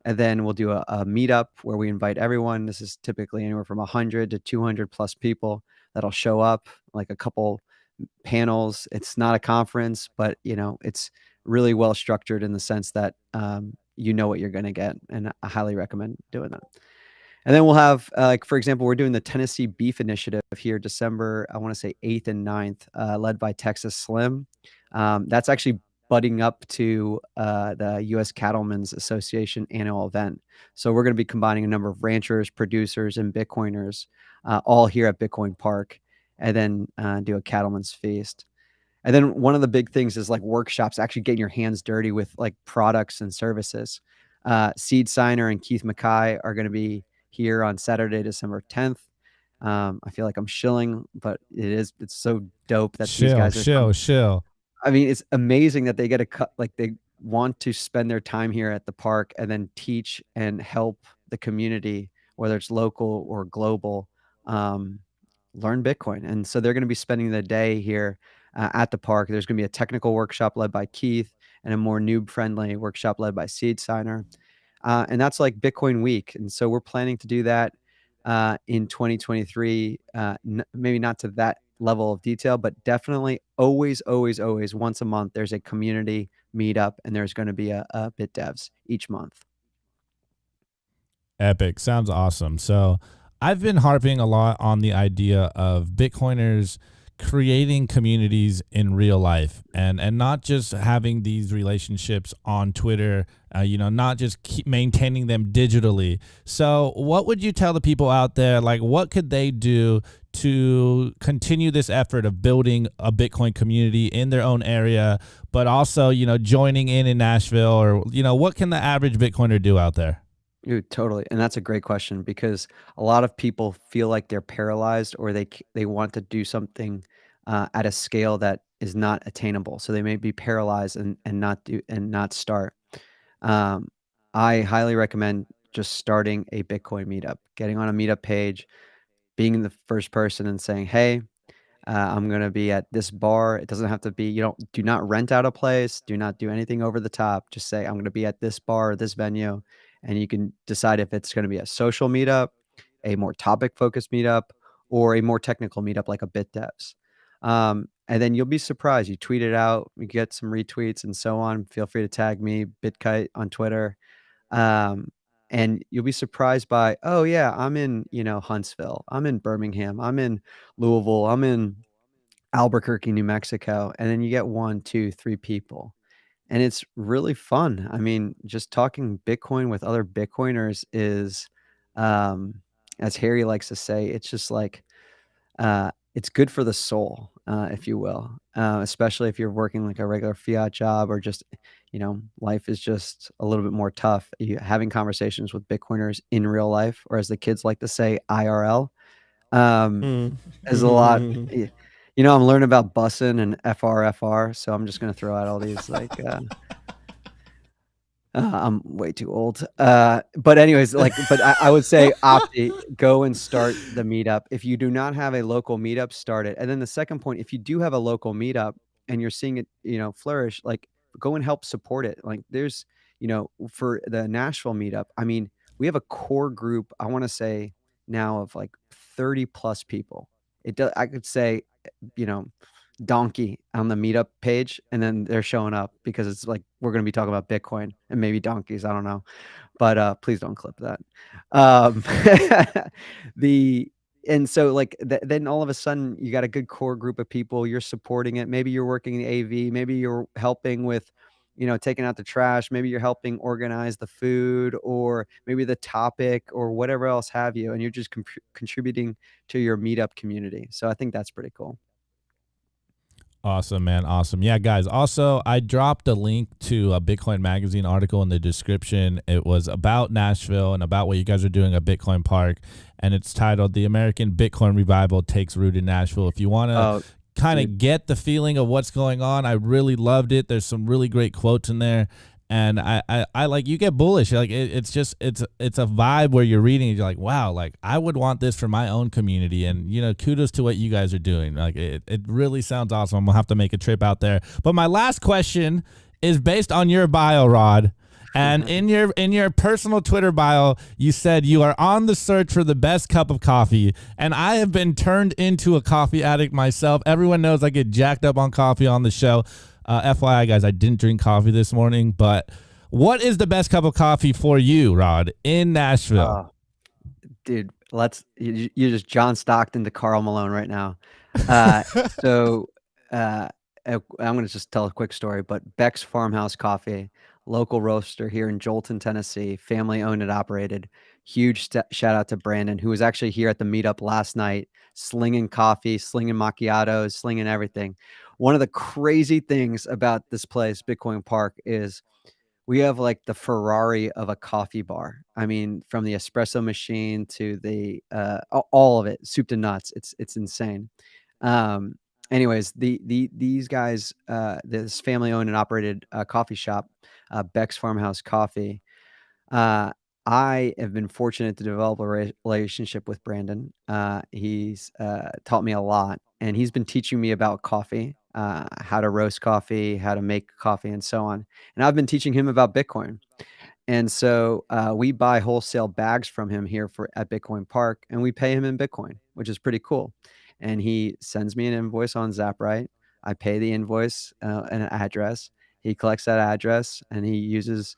And then we'll do a meetup where we invite everyone. This is typically anywhere from 100 to 200 plus people that'll show up, like a couple panels. It's not a conference, but it's really well structured in the sense that you know what you're going to get, and I highly recommend doing that. And then we'll have, for example, we're doing the Tennessee Beef Initiative here, December, I want to say 8th and 9th, led by Texas Slim. That's actually budding up to the U.S. Cattlemen's Association annual event. So we're going to be combining a number of ranchers, producers, and Bitcoiners all here at Bitcoin Park, and then do a cattleman's feast. And then one of the big things is like workshops, actually getting your hands dirty with like products and services. Seed Signer and Keith Mackay are going to be here on Saturday, December 10th. I feel like I'm shilling, but it's so dope that these guys are shill. I mean, it's amazing that they get a cut, like they want to spend their time here at the park and then teach and help the community, whether it's local or global, learn Bitcoin. And so they're going to be spending the day here at the park. There's going to be a technical workshop led by Keith and a more noob-friendly workshop led by Seed Signer. And that's like Bitcoin week. And so we're planning to do that in 2023, maybe not to that level of detail, but definitely always once a month, there's a community meetup and there's going to be a Bit Devs each month. Epic. Sounds awesome. So I've been harping a lot on the idea of Bitcoiners creating communities in real life and not just having these relationships on Twitter, not just keep maintaining them digitally. So what would you tell the people out there? Like, what could they do to continue this effort of building a Bitcoin community in their own area, but also, joining in Nashville, or, what can the average Bitcoiner do out there? Dude, totally. And that's a great question because a lot of people feel like they're paralyzed or they want to do something at a scale that is not attainable. So they may be paralyzed and not start. I highly recommend just starting a Bitcoin meetup, getting on a meetup page, being the first person and saying, hey, I'm going to be at this bar. It doesn't have to be, do not rent out a place. Do not do anything over the top. Just say, I'm going to be at this bar or this venue. and you can decide if it's going to be a social meetup, a more topic focused meetup, or a more technical meetup like a BitDevs. And then you'll be surprised. You tweet it out, you get some retweets and so on. Feel free to tag me, BitKite on Twitter. And you'll be surprised by, oh yeah, I'm in, Huntsville, I'm in Birmingham, I'm in Louisville, I'm in Albuquerque, New Mexico. And then you get 1, 2, 3 people. And it's really fun. I mean, just talking Bitcoin with other Bitcoiners is, as Harry likes to say, it's just like, it's good for the soul, if you will, especially if you're working like a regular fiat job or just, life is just a little bit more tough. Having conversations with Bitcoiners in real life, or as the kids like to say, IRL, is a lot. I'm learning about bussin and FRFR, so I'm just going to throw out all these like, I'm way too old. But anyways, but I would say, Opti, go and start the meetup. If you do not have a local meetup, start it. And then the second point, if you do have a local meetup and you're seeing it, flourish, like go and help support it. Like there's, for the Nashville meetup, I mean, we have a core group, I want to say now of like 30 plus people. I could say, donkey on the meetup page, and then they're showing up because it's like we're going to be talking about Bitcoin and maybe donkeys, I don't know, but please don't clip that. And so like then all of a sudden you got a good core group of people, you're supporting it. Maybe you're working the AV, maybe you're helping with taking out the trash, maybe you're helping organize the food, or maybe the topic, or whatever else have you, and you're just contributing to your meetup community. So I think that's pretty cool. Awesome, man. Awesome. Yeah, guys. Also, I dropped a link to a Bitcoin Magazine article in the description. It was about Nashville and about what you guys are doing at Bitcoin Park. And it's titled The American Bitcoin Revival Takes Root in Nashville. If you want to kind of get the feeling of what's going on, I really loved it. There's some really great quotes in there. And I like, you get bullish. Like it's a vibe where you're reading and you're like, wow, like I would want this for my own community. And kudos to what you guys are doing. Like it really sounds awesome. I'm gonna have to make a trip out there. But my last question is based on your bio, Rod. And in your personal Twitter bio, you said you are on the search for the best cup of coffee. And I have been turned into a coffee addict myself. Everyone knows I get jacked up on coffee on the show. FYI, guys, I didn't drink coffee this morning, but what is the best cup of coffee for you, Rod, in Nashville? Dude, you just John Stockton to Karl Malone right now. So I'm going to just tell a quick story, but Beck's Farmhouse Coffee, local roaster here in Jolton, Tennessee, family owned and operated. Huge shout out to Brandon, who was actually here at the meetup last night, slinging coffee, slinging macchiatos, slinging everything. One of the crazy things about this place, Bitcoin Park, is we have like the Ferrari of a coffee bar. I mean, from the espresso machine to the all of it, soup to nuts. It's insane. Anyways, these guys, this family owned and operated coffee shop, Beck's Farmhouse Coffee. I have been fortunate to develop a relationship with Brandon. He's taught me a lot, and he's been teaching me about coffee, how to roast coffee, how to make coffee, and so on. And I've been teaching him about Bitcoin. And so we buy wholesale bags from him here at Bitcoin Park, and we pay him in Bitcoin, which is pretty cool. And he sends me an invoice on Zappright. I pay the invoice and an address. He collects that address, and he uses,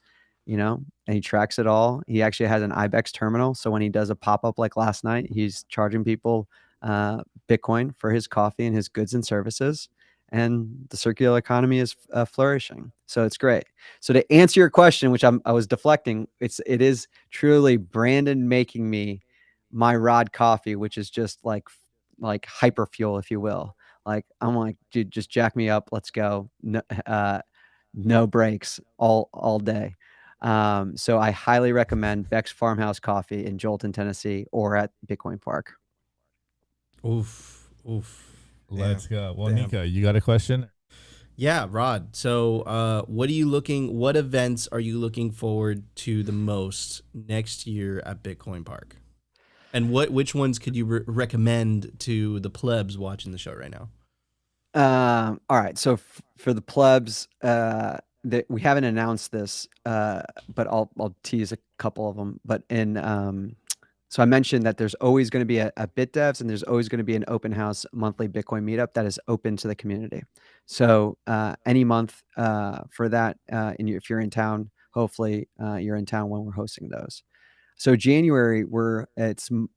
and he tracks it all. He actually has an IBEX terminal. So when he does a pop-up like last night, he's charging people Bitcoin for his coffee and his goods and services. And the circular economy is flourishing. So it's great. So to answer your question, which I was deflecting, it is truly Brandon making me my Rod coffee, which is just like hyper fuel, if you will. Like, I'm like, dude, just jack me up. Let's go. No breaks all day. So I highly recommend Beck's Farmhouse Coffee in Jolton, Tennessee, or at Bitcoin Park. Oof. Let's go. Well, Nico, you got a question? Yeah, Rod. So what events are you looking forward to the most next year at Bitcoin Park? And which ones could you recommend to the plebs watching the show right now? All right. So for the plebs, we haven't announced this, but I'll tease a couple of them. But so I mentioned that there's always going to be a BitDevs, and there's always going to be an open house monthly Bitcoin meetup that is open to the community. So any month for that, and if you're in town, hopefully you're in town when we're hosting those. So January, hold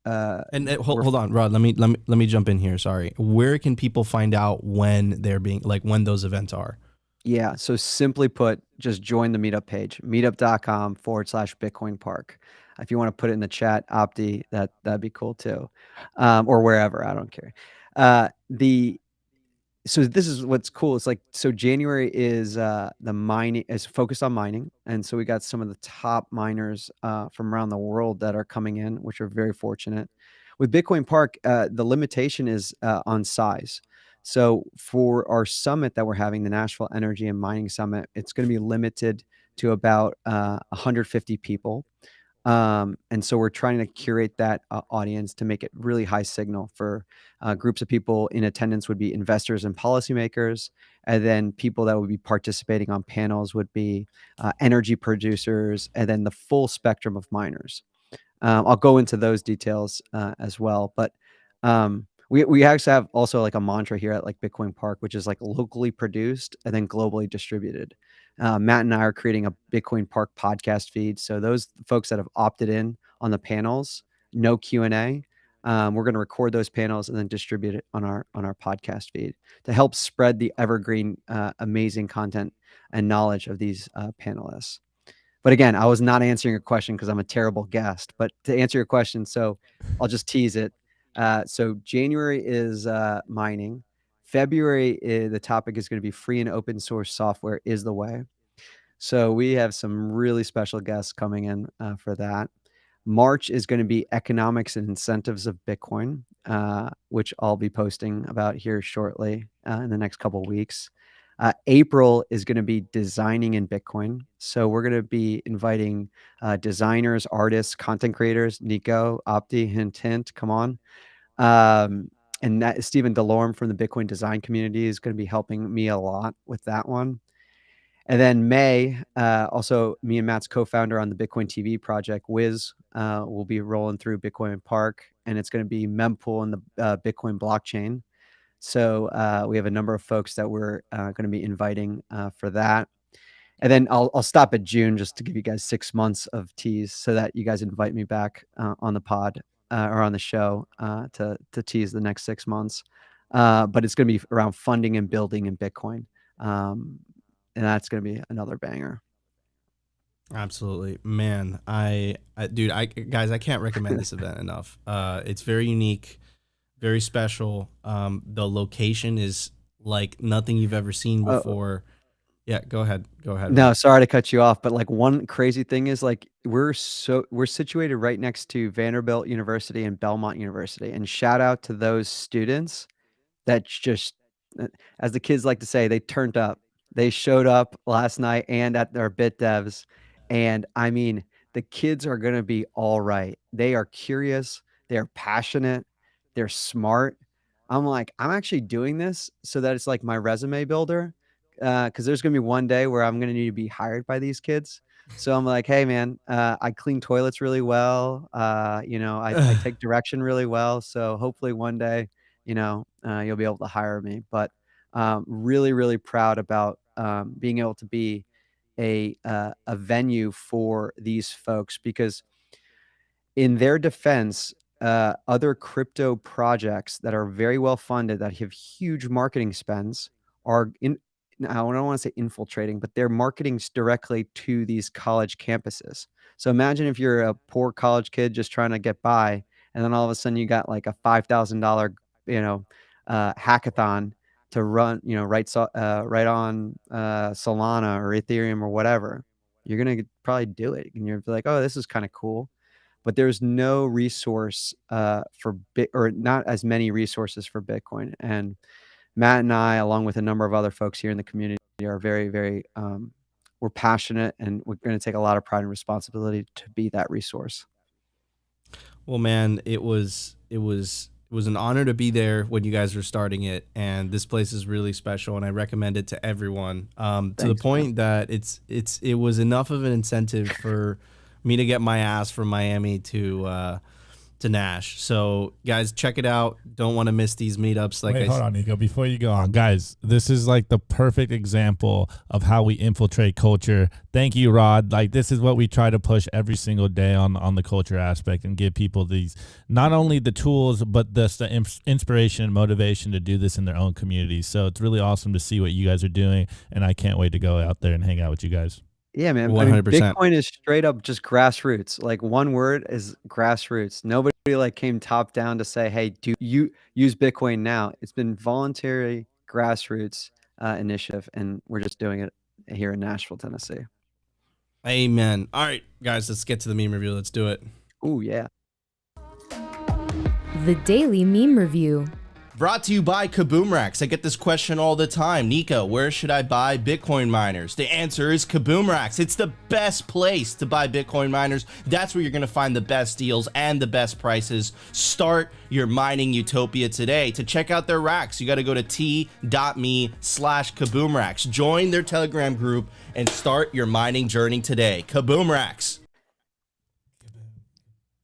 on, Rod. Let me jump in here. Sorry. Where can people find out when when those events are? Yeah. So simply put, just join the meetup page, meetup.com/Bitcoin Park. If you want to put it in the chat, Opti, that'd be cool too, or wherever. I don't care. So this is what's cool. It's like, so January is the mining is focused on mining, and so we got some of the top miners from around the world that are coming in, which are very fortunate. With Bitcoin Park, the limitation is on size. So for our summit that we're having, the Nashville Energy and Mining Summit, it's going to be limited to about 150 people. And so we're trying to curate that audience to make it really high signal for groups of people. In attendance would be investors and policymakers, and then people that would be participating on panels would be energy producers, and then the full spectrum of miners. I'll go into those details as well, but we actually have also like a mantra here at like Bitcoin Park, which is like locally produced and then globally distributed. Matt and I are creating a Bitcoin Park podcast feed. So those folks that have opted in on the panels, no Q&A, we're going to record those panels and then distribute it on our podcast feed to help spread the evergreen, amazing content and knowledge of these panelists. But again, I was not answering your question because I'm a terrible guest. But to answer your question, so I'll just tease it. So January is mining. February, the topic is going to be free and open source software is the way. So we have some really special guests coming in for that. March is going to be economics and incentives of Bitcoin, which I'll be posting about here shortly in the next couple of weeks. April is going to be designing in Bitcoin. So we're going to be inviting designers, artists, content creators, Nico, Opti, hint, come on. And that Stephen Delorme from the Bitcoin design community is going to be helping me a lot with that one. And then May, also me and Matt's co-founder on the Bitcoin TV project, Wiz, will be rolling through Bitcoin Park, and it's going to be mempool and the Bitcoin blockchain. So we have a number of folks that we're going to be inviting for that. And then I'll stop at June just to give you guys 6 months of tease so that you guys invite me back on the pod or on the show to tease the next 6 months. But it's going to be around funding and building in Bitcoin. And that's going to be another banger. Absolutely, man. Dude, guys, I can't recommend this event enough. It's very unique, very special. The location is like nothing you've ever seen before. Yeah, go ahead. No, Rob. sorry to cut you off, but like one crazy thing is like we're situated right next to Vanderbilt University and Belmont University, and shout out to those students that just, as the kids like to say, they turned up. They showed up last night and at their BitDevs, and I mean, the kids are going to be all right. They are curious, they're passionate, they're smart. I'm like, I'm actually doing this so that it's like my resume builder, because there's going to be one day where I'm going to need to be hired by these kids. So I'm like, hey man, I clean toilets really well. I take direction really well. So hopefully one day, you'll be able to hire me. But really, really proud about being able to be a venue for these folks, because in their defense, other crypto projects that are very well funded that have huge marketing spends are I don't want to say infiltrating, but they're marketing directly to these college campuses. So imagine if you're a poor college kid just trying to get by, and then all of a sudden you got like a $5,000, hackathon to run, right on Solana or Ethereum or whatever. You're gonna probably do it, and you're like, oh, this is kind of cool. But there's no resource or not as many resources for Bitcoin. And Matt and I, along with a number of other folks here in the community, are very, very, we're passionate, and we're going to take a lot of pride and responsibility to be that resource. Well, man, it was was an honor to be there when you guys were starting it, and this place is really special, and I recommend it to everyone. To the point that it was enough of an incentive for me to get my ass from Miami to Nash. So guys, check it out. Don't want to miss these meetups. Wait, hold on, Nico. Before you go on, guys, this is like the perfect example of how we infiltrate culture. Thank you, Rod. Like, this is what we try to push every single day on the culture aspect, and give people these, not only the tools, but the inspiration and motivation to do this in their own communities. So it's really awesome to see what you guys are doing, and I can't wait to go out there and hang out with you guys. Yeah, man. 100%. Bitcoin is straight up just grassroots. Like, one word is grassroots. Nobody like came top down to say, hey, do you use Bitcoin now? It's been voluntary grassroots initiative, and we're just doing it here in Nashville, Tennessee. Amen. All right, guys, let's get to the meme review. Let's do it. Oh, yeah. The Daily Meme Review. Brought to you by Kaboom Racks. I get this question all the time. Nico, where should I buy Bitcoin miners? The answer is Kaboom Racks. It's the best place to buy Bitcoin miners. That's where you're going to find the best deals and the best prices. Start your mining utopia today. To check out their racks, you got to go to t.me/Kaboom Racks. Join their Telegram group and start your mining journey today. Kaboom Racks.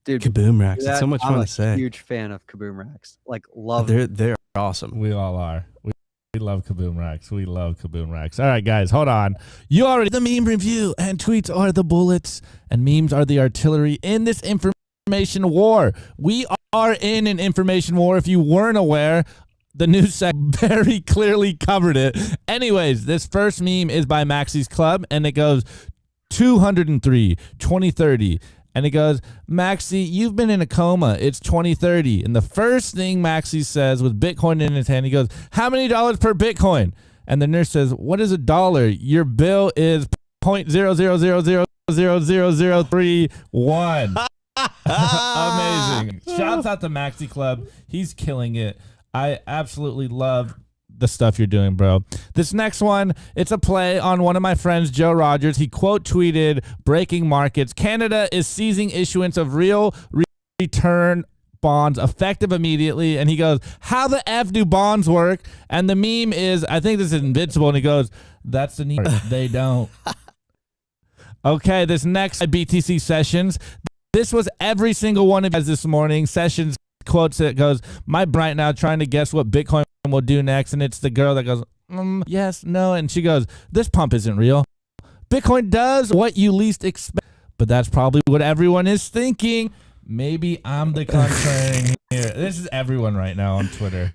Dude, Kaboom Racks. It's so much fun to say. I'm a huge fan of Kaboom Racks. Like, love it. They're awesome. We all are. We love Kaboom Racks. We love Kaboom Racks. All right, guys, hold on. You already the meme review, and tweets are the bullets, and memes are the artillery in this information war. We are in an information war. If you weren't aware, the news sec very clearly covered it. Anyways, this first meme is by Maxie's Club, and it goes 203, 2030. And it goes, Maxie, you've been in a coma. It's 2030. And the first thing Maxie says with Bitcoin in his hand, he goes, how many dollars per Bitcoin? And the nurse says, what is $1? Your bill is 0.000000031. Amazing. Shouts out to Maxie Club. He's killing it. I absolutely love the stuff you're doing, bro. This next one, it's a play on one of my friends, Joe Rogers. He quote tweeted, breaking markets. Canada is seizing issuance of real return bonds effective immediately. And he goes, how the F do bonds work? And the meme is, I think this is Invincible. And he goes, that's the need. They don't. Okay, this next BTC Sessions. This was every single one of you guys this morning. Sessions quotes it, goes, my bright now trying to guess what Bitcoin will do next. And it's the girl that goes, yes, no. And she goes, this pump isn't real. Bitcoin does what you least expect. But that's probably what everyone is thinking. Maybe I'm the contrarian here. This is everyone right now on Twitter.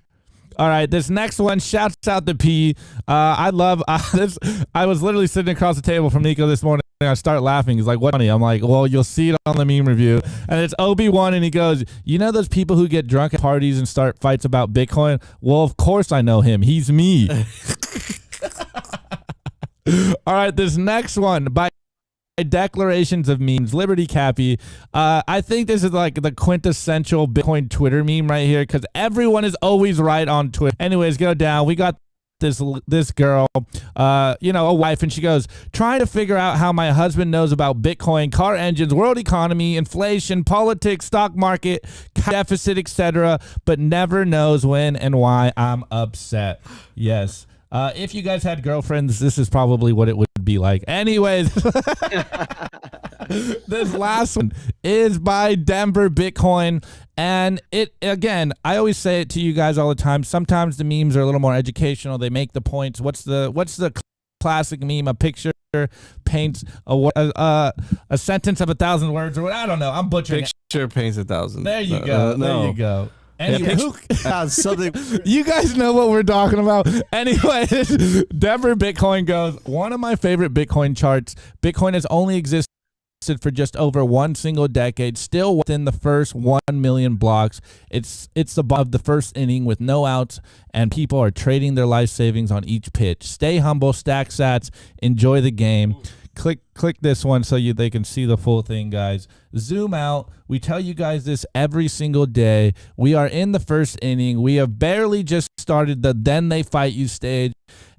All right, this next one, shouts out to P. I love this. I was literally sitting across the table from Nico this morning. I start laughing. He's like, what funny? I'm like, well, you'll see it on the meme review. And it's Obi-Wan, and he goes, you know those people who get drunk at parties and start fights about Bitcoin? Well, of course I know him. He's me. All right, this next one by Declarations of Memes, Liberty Cappy. I think this is like the quintessential Bitcoin Twitter meme right here, because everyone is always right on Twitter. Anyways, go down. We got this girl, a wife, and she goes, trying to figure out how my husband knows about Bitcoin, car engines, world economy, inflation, politics, stock market, deficit, etc., but never knows when and why. I'm upset. Yes. If you guys had girlfriends, this is probably what it would be like. Anyways, this last one is by Denver Bitcoin. And it, again, I always say it to you guys all the time. Sometimes the memes are a little more educational. They make the points. What's the classic meme? A picture paints a sentence of 1,000 words, or what? I don't know. I'm butchering it. Picture paints 1,000. There you go. No. There you go. Something. You guys know what we're talking about. Anyways, Denver Bitcoin goes, one of my favorite Bitcoin charts. Bitcoin has only existed for just over one single decade, still within the first 1 million blocks. It's above the first inning with no outs, and people are trading their life savings on each pitch. Stay humble, stack sats, enjoy the game. Click this one so they can see the full thing, guys. Zoom out. We tell you guys this every single day. We are in the first inning. We have barely just started the then they fight you stage,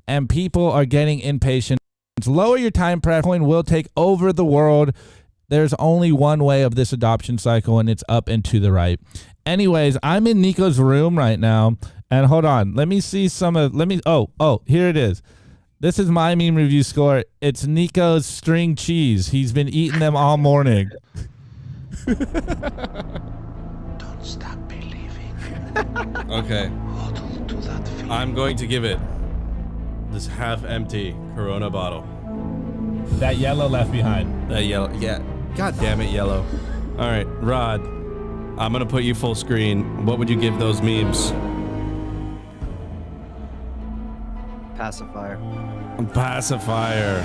and people are getting impatient. Lower your time pressure. Bitcoin will take over the world. There's only one way of this adoption cycle, and it's up and to the right. Anyways, I'm in Nico's room right now, and hold on, let me see some of. Here it is. This is my meme review score. It's Nico's string cheese. He's been eating them all morning. Don't stop believing. Okay. Hold to that feeling. I'm going to give it this half-empty Corona bottle. That yellow left behind. That yellow, yeah. God damn it, yellow. All right, Rod, I'm gonna put you full screen. What would you give those memes? Pacifier. Pacifier.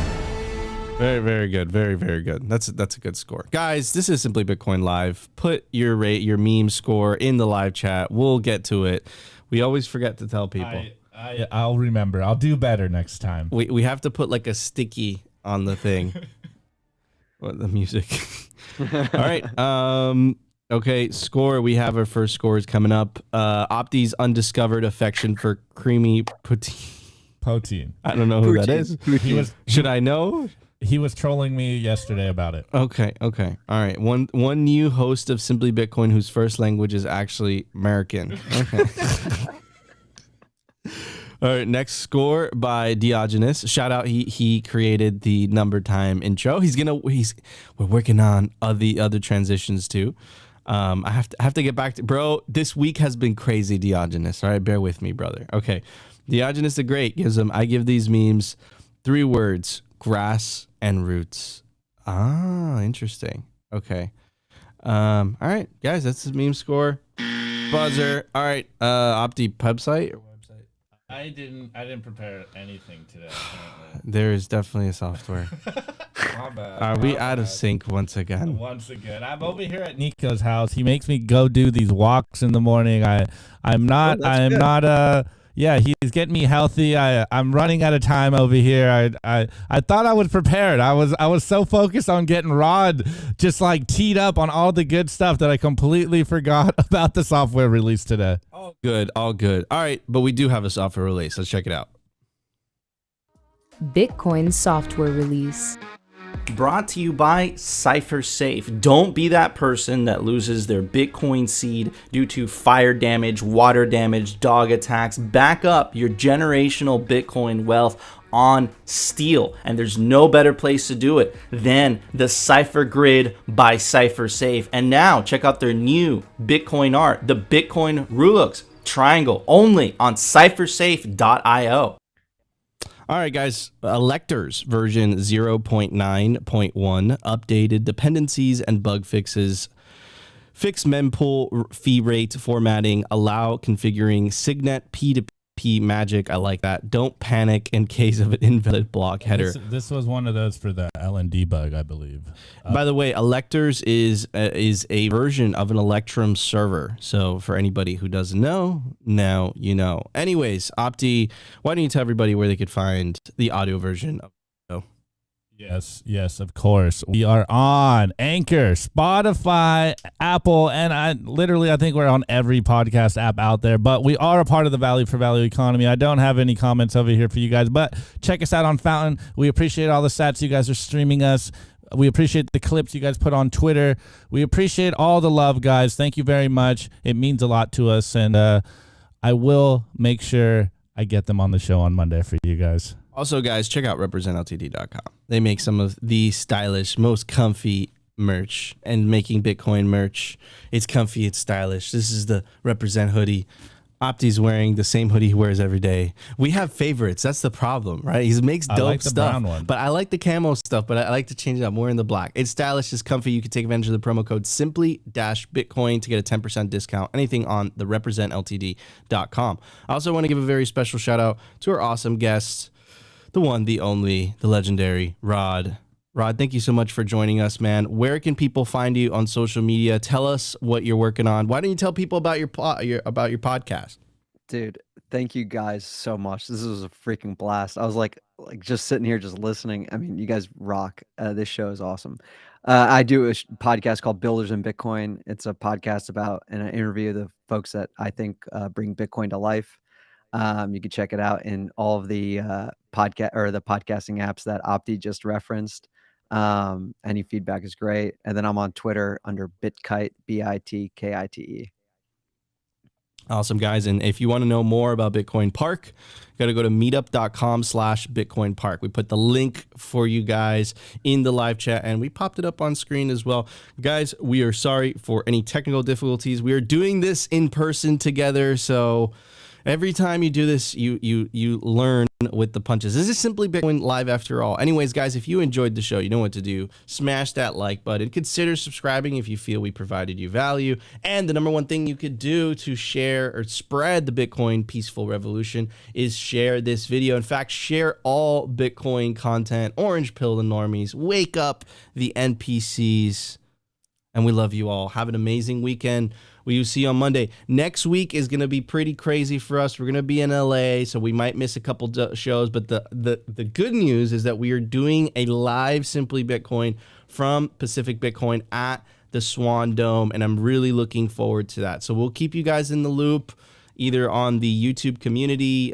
Very, very good. Very, very good. That's a good score. Guys, this is Simply Bitcoin Live. Put your meme score in the live chat. We'll get to it. We always forget to tell people. I'll remember. I'll do better next time. We have to put like a sticky on the thing. What the music? All right. Okay, score. We have our first scores coming up. Opti's undiscovered affection for creamy Poutine. I don't know who that is. Should I know? He was trolling me yesterday about it. Okay. All right. One new host of Simply Bitcoin whose first language is actually American. Okay. All right, next score by Diogenes. Shout out, he created the number time intro. We're working on the other transitions too. I have to get back to, bro. This week has been crazy, Diogenes. All right, bear with me, brother. Okay, Diogenes the Great I give these memes 3 words: grass and roots. Ah, interesting. Okay. All right, guys, that's the meme score. Buzzer. All right, Opti website. I didn't prepare anything today. There is definitely a software. My bad. Are we out of sync once again? Once again, I'm over here at Nico's house. He makes me go do these walks in the morning. Yeah, he's getting me healthy. I'm running out of time over here. I thought I was prepared. I was so focused on getting Rod just like teed up on all the good stuff that I completely forgot about the software release today. All good. All right, but we do have a software release. Let's check it out. Bitcoin software release. Brought to you by CypherSafe. Don't be that person that loses their Bitcoin seed due to fire damage, water damage, dog attacks. Back up your generational Bitcoin wealth on steel. And there's no better place to do it than the Cypher Grid by CypherSafe. And now check out their new Bitcoin art, the Bitcoin Rulux triangle, only on CypherSafe.io. All right, guys, Electors version 0.9.1, updated dependencies and bug fixes, fix mempool fee rate formatting, allow configuring Signet P2P magic. I like that. Don't panic in case of an invalid block header. This was one of those for the LND bug, I believe. By the way, Electors is a version of an Electrum server. So for anybody who doesn't know, now you know. Anyways, Opti, why don't you tell everybody where they could find the audio version of the show? Yes, of course. We are on Anchor, Spotify, Apple, and I think we're on every podcast app out there, but we are a part of the value for value economy. I don't have any comments over here for you guys, but check us out on Fountain. We appreciate all the stats you guys are streaming us. We appreciate the clips you guys put on Twitter. We appreciate all the love, guys. Thank you very much. It means a lot to us, and I will make sure I get them on the show on Monday for you guys. Also, guys, check out representltd.com. They make some of the stylish, most comfy merch, and making Bitcoin merch. It's comfy, it's stylish. This is the Represent hoodie. Opti's wearing the same hoodie he wears every day. We have favorites. That's the problem, right? He makes dope like the stuff. brown one. But I like the camo stuff, but I like to change it up. I'm wearing the black. It's stylish, it's comfy. You can take advantage of the promo code simply-bitcoin to get a 10% discount. Anything on the representltd.com. I also want to give a very special shout out to our awesome guests, the one, the only, the legendary Rod. Rod, thank you so much for joining us, man. Where can people find you on social media? Tell us what you're working on. Why don't you tell people about your podcast? Dude, thank you guys so much. This was a freaking blast. I was like just sitting here just listening. I mean, you guys rock. This show is awesome. I do a podcast called Builders in Bitcoin. It's a podcast about and an interview of the folks that I think bring Bitcoin to life. You can check it out in all of the podcasting apps that Opti just referenced. Any feedback is great. And then I'm on Twitter under Bitkite, Bitkite. Awesome, guys. And if you want to know more about Bitcoin Park, got to go to meetup.com/Bitcoin Park. We put the link for you guys in the live chat, and we popped it up on screen as well. Guys, we are sorry for any technical difficulties. We are doing this in person together, so every time you do this, you learn with the punches. This is simply Bitcoin Live after all. Anyways, guys, if you enjoyed the show, you know what to do. Smash that like button. Consider subscribing if you feel we provided you value. And the number one thing you could do to share or spread the Bitcoin peaceful revolution is share this video. In fact, share all Bitcoin content. Orange pill the normies. Wake up the NPCs. And we love you all. Have an amazing weekend. We will see you on Monday. Next week is going to be pretty crazy for us. We're going to be in LA, so we might miss a couple shows. But the good news is that we are doing a live Simply Bitcoin from Pacific Bitcoin at the Swan Dome, and I'm really looking forward to that. So we'll keep you guys in the loop, either on the YouTube community,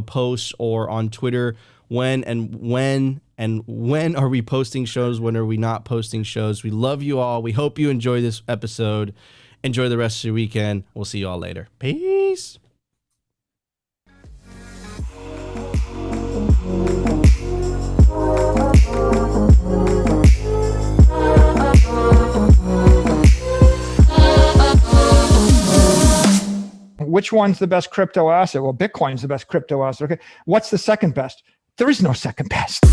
posts, or on Twitter. When are we posting shows? When are we not posting shows? We love you all. We hope you enjoy this episode. Enjoy the rest of your weekend. We'll see you all later. Peace. Which one's the best crypto asset? Well, Bitcoin's the best crypto asset. Okay. What's the second best? There is no second best.